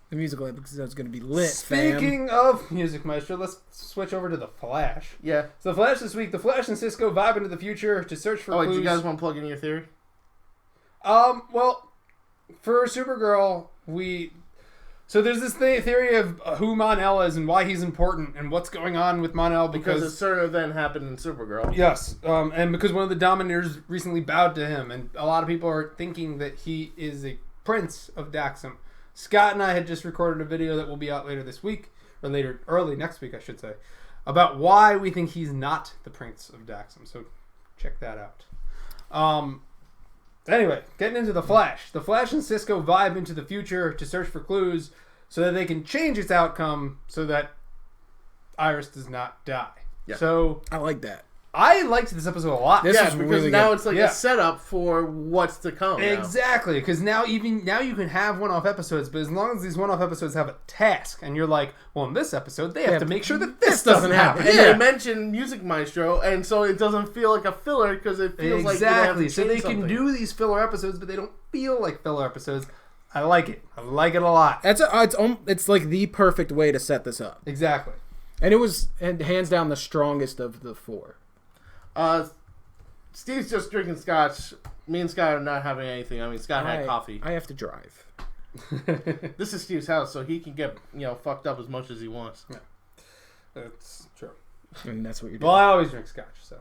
Speaker 2: The musical episode is going to be lit, fam.
Speaker 1: Speaking of Music Maestro, let's switch over to The Flash.
Speaker 3: Yeah.
Speaker 1: So The Flash this week, The Flash and Cisco vibe into the future to search for
Speaker 3: Oh, wait,
Speaker 1: clues.
Speaker 3: do you guys want to plug in your theory?
Speaker 1: Well, for Supergirl, so there's this theory of who Mon-El is and why he's important and what's going on with Mon-El
Speaker 3: Because a certain event happened in Supergirl.
Speaker 1: yes, and because one of the Dominators recently bowed to him, and a lot of people are thinking that he is a prince of Daxam. Scott and I had just recorded a video that will be out later this week, or early next week, I should say, about why we think he's not the prince of Daxam. So check that out. Anyway, getting into The Flash. The Flash and Cisco vibe into the future to search for clues so that they can change its outcome so that Iris does not die.
Speaker 3: Yeah.
Speaker 1: So
Speaker 2: I like that.
Speaker 1: I liked this episode a lot.
Speaker 2: This
Speaker 3: Yeah,
Speaker 2: is
Speaker 3: because
Speaker 2: really
Speaker 3: now
Speaker 2: good.
Speaker 3: it's like
Speaker 1: Yeah.
Speaker 3: a setup for what's to come. now.
Speaker 1: Exactly, because now you can have one-off episodes, but as long as these one-off episodes have a task, and you're like, well, in this episode, they have to make sure that this doesn't happen.
Speaker 3: And
Speaker 1: Yeah.
Speaker 3: they mention Music Maestro, and so it doesn't feel like a filler because it feels like they have to
Speaker 1: Exactly. So they
Speaker 3: change
Speaker 1: can
Speaker 3: something.
Speaker 1: do these filler episodes, but they don't feel like filler episodes. I like it. I like it a lot.
Speaker 2: It's like the perfect way to set this up.
Speaker 1: Exactly.
Speaker 2: And it was hands down the strongest of the four.
Speaker 3: Steve's just drinking scotch. Me and Scott are not having anything. I mean, Scott had coffee.
Speaker 2: I have to drive.
Speaker 3: This is Steve's house, so he can get fucked up as much as he wants.
Speaker 1: That's true.
Speaker 2: And that's what you're doing.
Speaker 1: Well, I always drink scotch, so.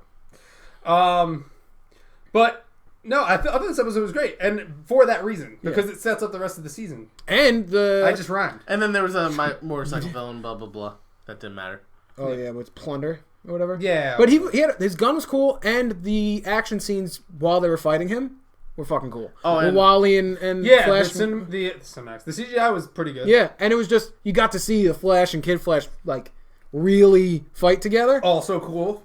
Speaker 1: But no, I thought this episode was great, and for that reason, because it sets up the rest of the season.
Speaker 2: And
Speaker 1: I just rhymed.
Speaker 3: And then there was a motorcycle villain, blah blah blah. That didn't matter.
Speaker 2: Oh yeah, what's Plunder or whatever?
Speaker 1: Yeah.
Speaker 2: But he had his gun was cool, and the action scenes while they were fighting him were fucking cool.
Speaker 3: Oh, and
Speaker 2: Wally and
Speaker 1: yeah,
Speaker 2: Flash.
Speaker 1: the Cinemax. The CGI was pretty good.
Speaker 2: Yeah, and it was just you got to see the Flash and Kid Flash like really fight together.
Speaker 1: Also cool.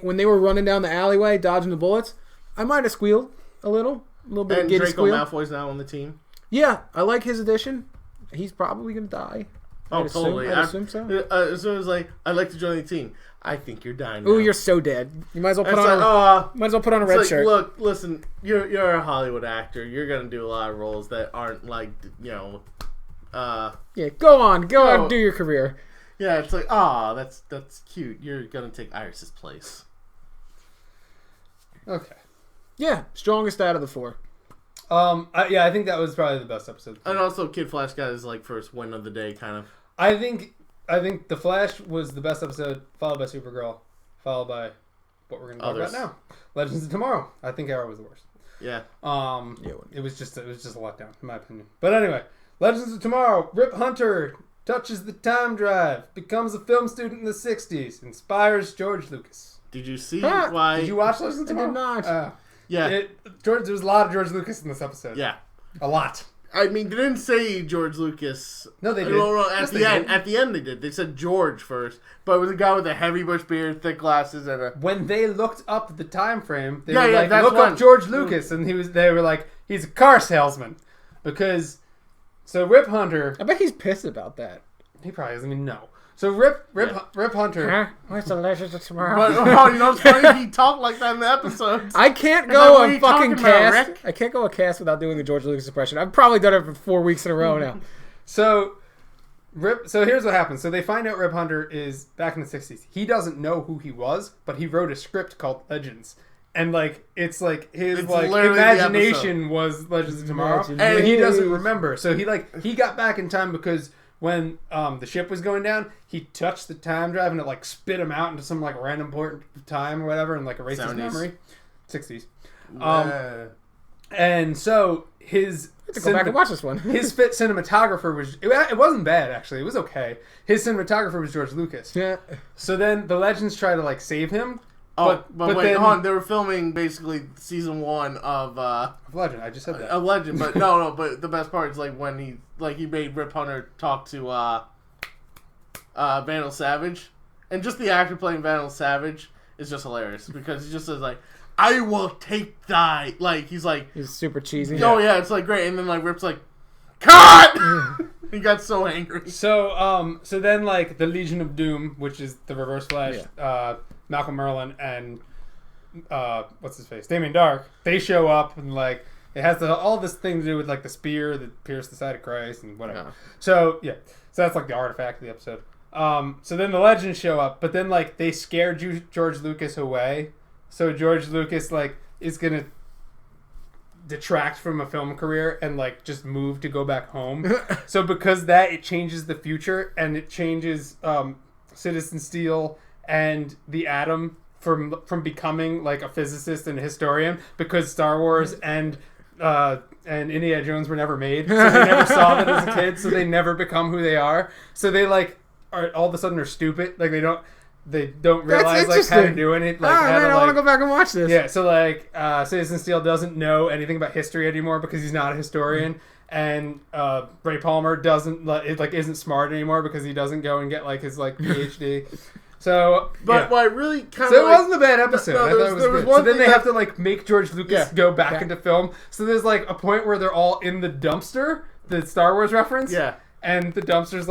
Speaker 2: When they were running down the alleyway dodging the bullets, I might have squealed a little bit.
Speaker 3: and
Speaker 2: Giddy
Speaker 3: Draco
Speaker 2: squeal.
Speaker 3: Malfoy's now on the team.
Speaker 2: Yeah, I like his addition. He's probably gonna die.
Speaker 3: Oh,
Speaker 2: I'd
Speaker 3: totally.
Speaker 2: assume so.
Speaker 3: As soon as I'd like to join the team. I think you're dying.
Speaker 2: Ooh,
Speaker 3: now.
Speaker 2: you're so dead. You might as well
Speaker 3: And
Speaker 2: put
Speaker 3: it's
Speaker 2: on.
Speaker 3: like,
Speaker 2: Might as well put on a
Speaker 3: it's
Speaker 2: red
Speaker 3: like,
Speaker 2: shirt.
Speaker 3: Look, listen, you're a Hollywood actor. You're gonna do a lot of roles that aren't like
Speaker 2: Yeah, go on, do your career.
Speaker 3: Yeah, it's like, that's cute. You're gonna take Iris's place.
Speaker 1: Okay.
Speaker 2: Yeah, strongest out of the four.
Speaker 1: I think that was probably the best episode.
Speaker 3: And also, Kid Flash got his first win of the day, kind of.
Speaker 1: I think The Flash was the best episode, followed by Supergirl, followed by what we're going to talk about now, Legends of Tomorrow. I think Arrow was the worst.
Speaker 3: Yeah.
Speaker 1: It was just a letdown, in my opinion. But anyway, Legends of Tomorrow. Rip Hunter touches the time drive, becomes a film student in the '60s, inspires George Lucas.
Speaker 3: Did you see why?
Speaker 1: Did you watch Legends of Tomorrow?
Speaker 2: I did not.
Speaker 3: Yeah.
Speaker 1: There was a lot of George Lucas in this episode.
Speaker 3: Yeah.
Speaker 1: A lot.
Speaker 3: I mean, they didn't say George Lucas.
Speaker 1: No, they did.
Speaker 3: No, at
Speaker 1: Yes,
Speaker 3: the
Speaker 1: they
Speaker 3: end.
Speaker 1: did.
Speaker 3: At the end, they did. They said George first, but it was a guy with a heavy bush beard, thick glasses, and a.
Speaker 1: When they looked up the time frame, they
Speaker 3: Yeah,
Speaker 1: were
Speaker 3: yeah,
Speaker 1: like,
Speaker 3: that's
Speaker 1: "Look
Speaker 3: one.
Speaker 1: up George Lucas," and they were like, "He's a car salesman," because Rip Hunter,
Speaker 2: I bet he's pissed about that.
Speaker 1: he probably doesn't even know. So Rip Hunter.
Speaker 2: Huh? Where's the Legends of Tomorrow?
Speaker 3: But you know what's funny? He talked like that in the episodes.
Speaker 2: I can't go
Speaker 3: what
Speaker 2: a
Speaker 3: you
Speaker 2: fucking
Speaker 3: talking about,
Speaker 2: cast.
Speaker 3: Rick?
Speaker 2: I can't go a cast without doing the George Lucas impression. I've probably done it for 4 weeks in a row now.
Speaker 1: So here's what happens. So they find out Rip Hunter is back in the 60s. He doesn't know who he was, but he wrote a script called Legends. And it's his imagination was Legends of Tomorrow, and he doesn't remember. So he got back in time because when the ship was going down, he touched the time drive and it spit him out into some random point of time or whatever and erased his memory. 60s. And so his
Speaker 2: I have to go back and watch this one.
Speaker 1: His cinematographer was it wasn't bad actually. It was okay. His cinematographer was George Lucas.
Speaker 2: Yeah.
Speaker 1: So then the Legends try to save him.
Speaker 3: But wait, hold on. They were filming basically season 1 of
Speaker 1: Legend. I just said that.
Speaker 3: Of Legend, but no. But the best part is when he made Rip Hunter talk to Vandal Savage, and just the actor playing Vandal Savage is just hilarious because he just says "I will take thy," he's
Speaker 2: super cheesy.
Speaker 3: Oh yeah, it's great, and then Rip's cut. He got so angry.
Speaker 1: So then the Legion of Doom, which is the Reverse Flash. Yeah. Malcolm Merlyn and what's his face, Damien Dark, they show up and it has all this thing to do with the spear that pierced the side of Christ and whatever. Yeah. So that's the artifact of the episode. So then the Legends show up, but then they scared George Lucas away. So George Lucas is gonna detract from a film career and just move to go back home. So because that, it changes the future and it changes Citizen Steel and the Atom from becoming a physicist and a historian because Star Wars and Indiana Jones were never made, so they never saw that as a kid, so they never become who they are. So they are all of a sudden are stupid. They don't realize how to do it.
Speaker 2: I want to go back and watch this.
Speaker 1: Yeah, so Citizen Steel doesn't know anything about history anymore because he's not a historian. And Ray Palmer isn't smart anymore because he doesn't go and get his PhD. So,
Speaker 3: what I really kind of
Speaker 1: so it wasn't a bad episode. I thought it was good. So then they have to make George Lucas go back into film. So there's a point where they're all in the dumpster, the Star Wars reference.
Speaker 3: Yeah.
Speaker 1: And the dumpster's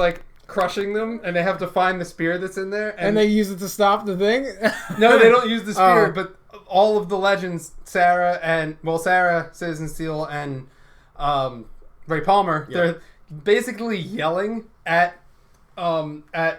Speaker 1: crushing them, and they have to find the spear that's in there.
Speaker 2: And they use it to stop the thing?
Speaker 1: No, they don't use the spear, but all of the Legends, Sarah, Citizen Steel, and Ray Palmer, they're basically yelling at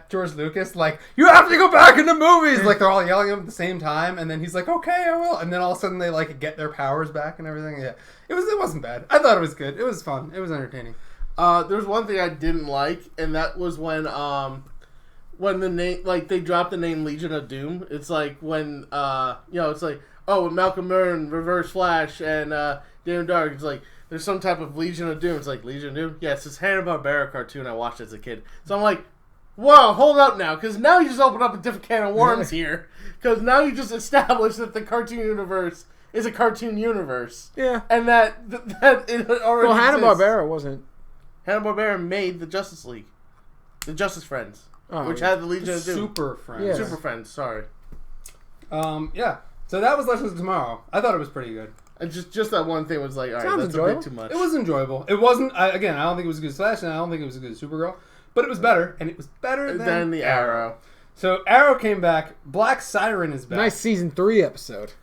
Speaker 1: George Lucas, you have to go back into movies. They're all yelling at him at the same time, and then he's okay, I will. And then all of a sudden they get their powers back and everything. Yeah, it wasn't bad. I thought it was good. It was fun. It was entertaining.
Speaker 3: There's one thing I didn't like, and that was when the name they dropped the name Legion of Doom. It's when it's Malcolm Merlyn, Reverse Flash, and Damien Dark. It's there's some type of Legion of Doom. It's Legion of Doom? Yeah, it's this Hanna-Barbera cartoon I watched as a kid. So I'm whoa, hold up now, because now you just opened up a different can of worms here. Because now you just established that the cartoon universe is a cartoon universe.
Speaker 2: Yeah.
Speaker 3: And that it already
Speaker 2: Hanna-Barbera wasn't.
Speaker 3: Hanna-Barbera made the Justice League. The Justice Friends. Which had the Legion of Doom.
Speaker 1: Super Friends.
Speaker 2: Yeah.
Speaker 3: Super Friends, sorry.
Speaker 1: Yeah. So that was Legends of Tomorrow. I thought it was pretty good.
Speaker 3: And just that one thing was all right, that's
Speaker 2: enjoyable.
Speaker 3: a bit too much.
Speaker 1: It was enjoyable. It wasn't, I don't think it was a good Flash, and I don't think it was a good Supergirl, but it was better, and it was better than
Speaker 3: the Arrow.
Speaker 1: So Arrow came back. Black Siren is back.
Speaker 2: Nice season 3 episode.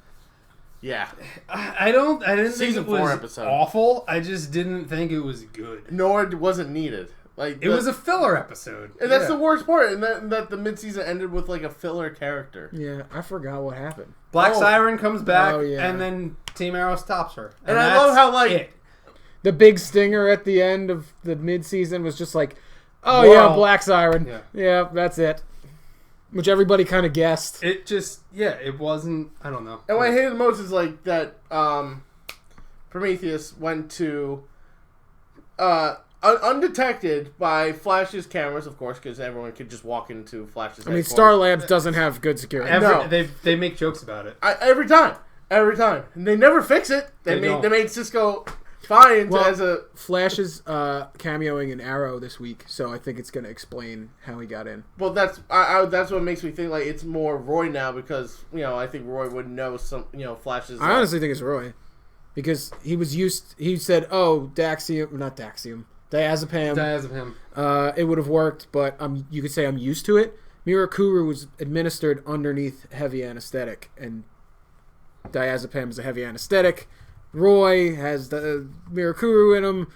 Speaker 3: Yeah.
Speaker 1: I didn't
Speaker 3: season
Speaker 1: think it
Speaker 3: 4
Speaker 1: was
Speaker 3: episode.
Speaker 1: Awful. I just didn't think it was good.
Speaker 3: Nor wasn't needed.
Speaker 1: It was a filler episode.
Speaker 3: And that's the worst part, and that the mid-season ended with a filler character.
Speaker 2: Yeah, I forgot what happened.
Speaker 1: Black Siren comes back, and then Team Arrow stops her.
Speaker 3: And I love how
Speaker 2: the big stinger at the end of the mid-season was just yeah, Black Siren. Yeah, that's it. Which everybody kind of guessed.
Speaker 1: It just, it wasn't, I don't know.
Speaker 3: And what I hated the most is that Prometheus went to undetected by Flash's cameras, of course, because everyone could just walk into Flash's headquarters.
Speaker 2: Star Labs doesn't have good security.
Speaker 1: No. They make jokes about it.
Speaker 3: Every time. And they never fix it. They made Cisco fine as a...
Speaker 2: Flash is cameoing in Arrow this week, so I think it's going to explain how he got in.
Speaker 3: Well, that's what makes me think it's more Roy now, because, I think Roy would know Flash's...
Speaker 2: I honestly think it's Roy. Because he said, oh, Daxium, not Daxium. Diazepam. It would have worked, but you could say I'm used to it. Mirakuru was administered underneath heavy anesthetic, and diazepam is a heavy anesthetic. Roy has the Mirakuru in him.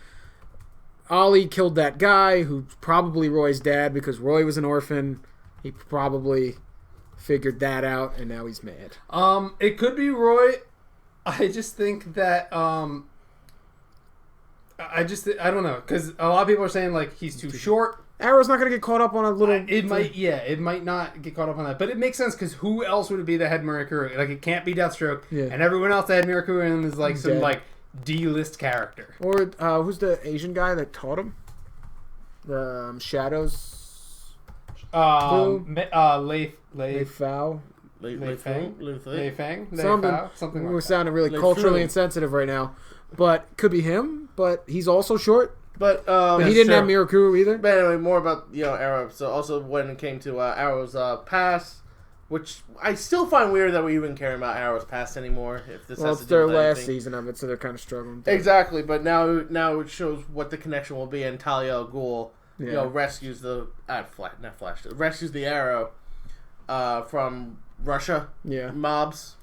Speaker 2: Ollie killed that guy who's probably Roy's dad because Roy was an orphan. He probably figured that out, and now he's mad.
Speaker 1: It could be Roy. I just think that I don't know, because a lot of people are saying like he's too short.
Speaker 2: Arrow's not gonna get caught up on a little.
Speaker 1: It might not get caught up on that, but it makes sense because who else would it be that had Mirakuru? Like it can't be Deathstroke, and everyone else that had Mirakuru in him is like some like D-list character.
Speaker 2: Or who's the Asian guy that taught him? The Shadows.
Speaker 1: Lei
Speaker 2: Fao.
Speaker 1: Lei Fang.
Speaker 2: Something. We're sounding really culturally insensitive right now, but could be him. But he's also short.
Speaker 3: But
Speaker 2: he didn't have Mirakuru either.
Speaker 3: But anyway, more about Arrow. So also when it came to Arrow's past, which I still find weird that we even care about Arrow's past anymore. If this has to
Speaker 2: it's
Speaker 3: do
Speaker 2: their
Speaker 3: with
Speaker 2: last
Speaker 3: anything.
Speaker 2: season of it, so they're kind of struggling.
Speaker 3: Exactly, but now it shows what the connection will be, and Talia al Ghul, rescues the rescues the Arrow from Russia mobs.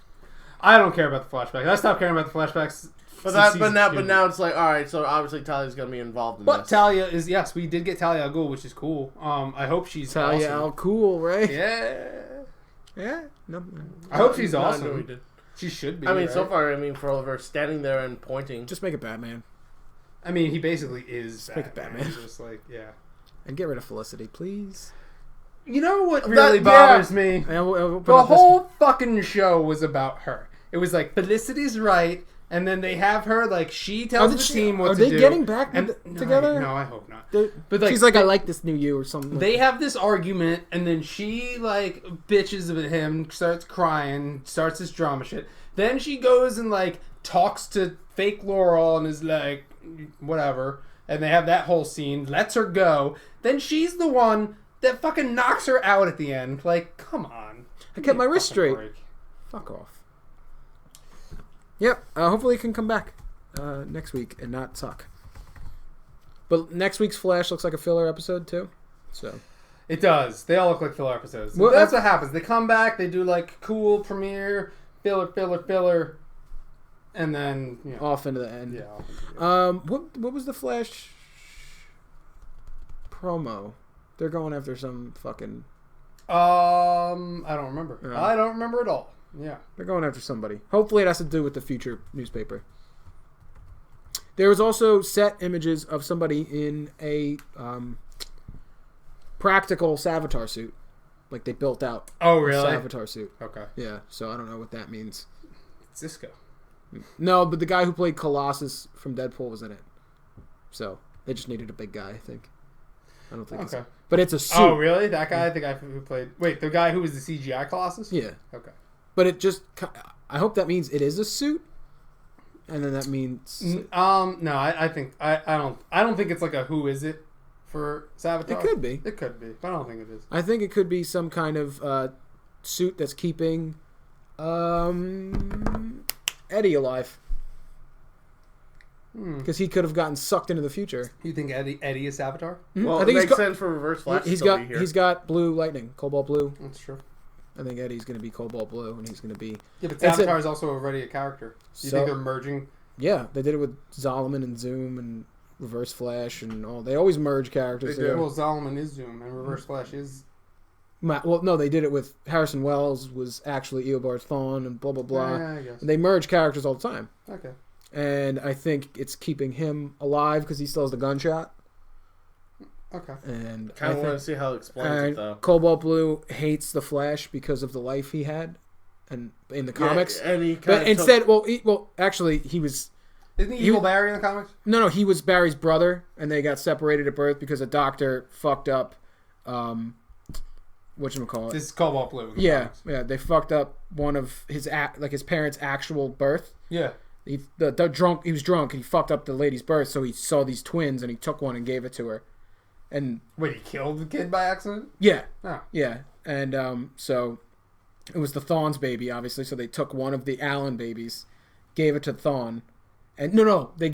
Speaker 1: I don't care about the flashbacks. I stopped caring about the flashbacks.
Speaker 3: But now it's like, all right, so obviously Talia's gonna be involved in this.
Speaker 1: But Talia is we did get Talia al Ghul, which is cool. I hope she's
Speaker 2: Talia al Ghul, right?
Speaker 1: Yeah.
Speaker 2: No.
Speaker 1: I hope she's awesome.
Speaker 3: No, we did.
Speaker 1: She should be.
Speaker 3: I mean,
Speaker 1: right?
Speaker 3: so far, for all of her standing there and pointing.
Speaker 2: Just make it Batman.
Speaker 1: I mean, he basically is
Speaker 2: Batman. Make it Batman.
Speaker 1: Just like,
Speaker 2: and get rid of Felicity, please.
Speaker 1: You know what really bothers me? The whole fucking show was about her. It was like, Felicity's right, and then they have her, like, she tells the team what to do.
Speaker 2: Are they getting back together?
Speaker 1: No, I hope not.
Speaker 2: But like, she's like, I like this new you or something.
Speaker 1: They have this argument, and then she, like, bitches at him, starts crying, starts this drama shit. Then she goes and, like, talks to fake Laurel and is like, whatever. And they have that whole scene, lets her go. Then she's the one that fucking knocks her out at the end. Like, come on.
Speaker 2: I kept my wrist straight. Fuck off. Yep. Hopefully it can come back next week and not suck. But next week's Flash looks like a filler episode too. So
Speaker 1: it does. They all look like filler episodes. Well, that's what happens. They come back. They do like cool premiere, filler, and then
Speaker 2: off into the end.
Speaker 1: Yeah.
Speaker 2: What was the Flash promo? They're going after some fucking.
Speaker 1: I don't remember. I don't remember at all. Yeah.
Speaker 2: They're going after somebody. Hopefully it has to do with the future newspaper. There was also set images of somebody in a practical Savitar suit. Like they built out
Speaker 1: a
Speaker 2: Savitar suit.
Speaker 1: Okay.
Speaker 2: Yeah, so I don't know what that means.
Speaker 1: Cisco.
Speaker 2: No, but the guy who played Colossus from Deadpool was in it. So they just needed a big guy, I think. I don't think
Speaker 1: okay.
Speaker 2: But it's a suit.
Speaker 1: Oh, really? That guy? The guy who played... Wait, the guy who was the CGI Colossus?
Speaker 2: Yeah.
Speaker 1: Okay.
Speaker 2: But it just... I hope that means it is a suit. And then that means...
Speaker 1: No, I think... I don't think it's like a who is it for Savitar.
Speaker 2: It could be.
Speaker 1: It could be. But I don't think it is.
Speaker 2: I think it could be some kind of suit that's keeping Eddie alive. Because he could have gotten sucked into the future.
Speaker 1: You think Eddie is Savitar?
Speaker 2: Mm-hmm.
Speaker 3: Well, I think it makes sense for Reverse Flash.
Speaker 2: He's got blue lightning, cobalt blue.
Speaker 1: That's true.
Speaker 2: I think Eddie's going to be cobalt blue, and he's going to be.
Speaker 1: Yeah, but Savitar is also already a character. Do you think they're merging?
Speaker 2: Yeah, they did it with Zolomon and Zoom and Reverse Flash and all. They always merge characters.
Speaker 1: They do. Well, Zolomon is Zoom, and Reverse Flash is.
Speaker 2: Well, no, they did it with Harrison Wells was actually Eobard Thawne and blah blah blah.
Speaker 1: Yeah, I guess.
Speaker 2: And they merge characters all the time.
Speaker 1: Okay.
Speaker 2: And I think it's keeping him alive because he still has the gunshot.
Speaker 1: Okay.
Speaker 3: And kind of want to see how it explains it, though.
Speaker 2: Cobalt Blue hates the Flash because of the life he had, and in the comics.
Speaker 3: And he
Speaker 2: but instead, actually, he was.
Speaker 1: Isn't he evil Barry in the comics?
Speaker 2: No, he was Barry's brother, and they got separated at birth because a doctor fucked up. Whatchamacallit?
Speaker 1: This is Cobalt Blue.
Speaker 2: Yeah, they fucked up one of his his parents' actual birth.
Speaker 1: Yeah.
Speaker 2: He was drunk and he fucked up the lady's birth, so he saw these twins and he took one and gave it to her. And
Speaker 1: wait, he killed the kid by accident?
Speaker 2: Yeah.
Speaker 1: Oh.
Speaker 2: Yeah. And so it was the Thawne's baby, obviously, so they took one of the Allen babies, gave it to Thawne. And no, they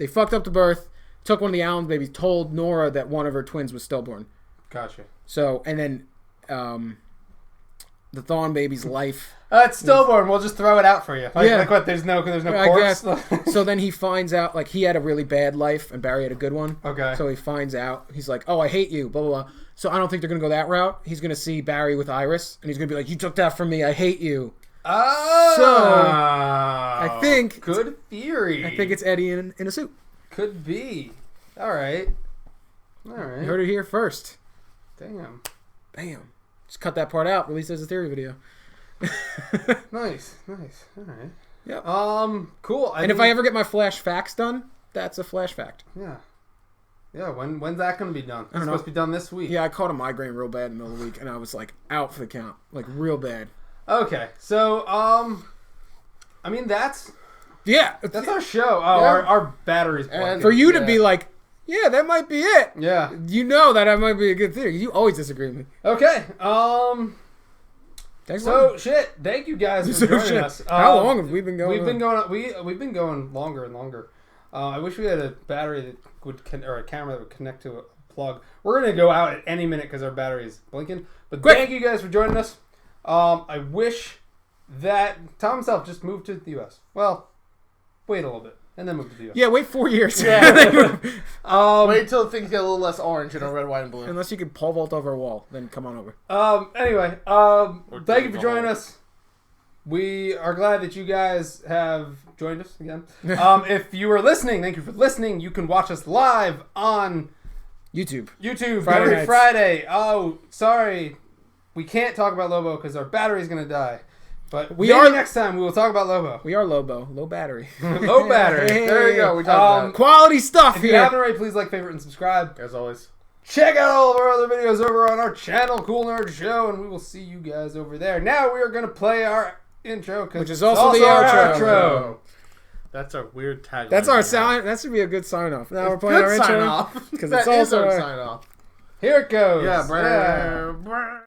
Speaker 2: fucked up the birth, took one of the Allen babies, told Nora that one of her twins was stillborn.
Speaker 1: Gotcha.
Speaker 2: So, and then the Thawne baby's life.
Speaker 1: It's stillborn. We'll just throw it out for you. Like what? There's no corpse.
Speaker 2: So then he finds out like he had a really bad life and Barry had a good one.
Speaker 1: Okay.
Speaker 2: So he finds out. He's like, "Oh, I hate you." Blah blah blah. So I don't think they're gonna go that route. He's gonna see Barry with Iris, and he's gonna be like, "You took that from me. I hate you."
Speaker 1: Oh.
Speaker 2: So I think
Speaker 1: good theory.
Speaker 2: I think it's Eddie in a suit.
Speaker 1: Could be. All right.
Speaker 2: You heard it here first.
Speaker 1: Damn.
Speaker 2: Bam. Just cut that part out. Release as a theory video.
Speaker 1: Nice. All right.
Speaker 2: Yeah.
Speaker 1: Cool.
Speaker 2: And if I ever get my flash facts done, that's a flash fact.
Speaker 1: Yeah. Yeah. When's that going to be done? It's
Speaker 2: know.
Speaker 1: supposed to be done this week.
Speaker 2: Yeah, I caught a migraine real bad in the middle of the week, and I was like out for the count, like real bad.
Speaker 1: Okay. So I mean that's our show. Oh,
Speaker 2: Yeah.
Speaker 1: our batteries.
Speaker 3: And
Speaker 2: For you to be like, yeah, that might be it.
Speaker 1: Yeah.
Speaker 2: You know that might be a good theory. You always disagree with me.
Speaker 1: Okay.
Speaker 2: Thanks
Speaker 1: So shit. Thank you guys for joining us.
Speaker 2: How long have we been going?
Speaker 1: We've been going longer and longer. I wish we had a battery that or a camera that would connect to a plug. We're gonna go out at any minute because our battery is blinking. But thank you guys for joining us. I wish that Tom himself just moved to the U.S. Well, wait a little bit and then move to the U.S.
Speaker 2: Yeah, wait 4 years.
Speaker 3: Yeah. Wait till things get a little less orange and red, white, and blue.
Speaker 2: Unless you could pole vault over a wall, then come on over.
Speaker 1: Anyway, thank you for joining us. We are glad that you guys have joined us again. If you are listening, thank you for listening. You can watch us live on
Speaker 2: YouTube
Speaker 1: every Friday. Oh, sorry. We can't talk about Lobo because our battery's going to die. But next time we will talk about Lobo.
Speaker 2: We are Lobo. Low battery.
Speaker 1: Low battery. There you go. We talked about it.
Speaker 2: Quality stuff here.
Speaker 1: If you haven't already, please like, favorite, and subscribe.
Speaker 3: As always.
Speaker 1: Check out all of our other videos over on our channel, Cool Nerd Show, and we will see you guys over there. Now we are going to play our intro,
Speaker 2: which is also the outro.
Speaker 3: That's our weird tagline.
Speaker 2: That's our sign. That should be a good sign off. Now we're playing our intro.
Speaker 3: Sign off.
Speaker 2: Because it's also
Speaker 3: our sign off.
Speaker 1: Here it goes.
Speaker 3: Yeah, brr.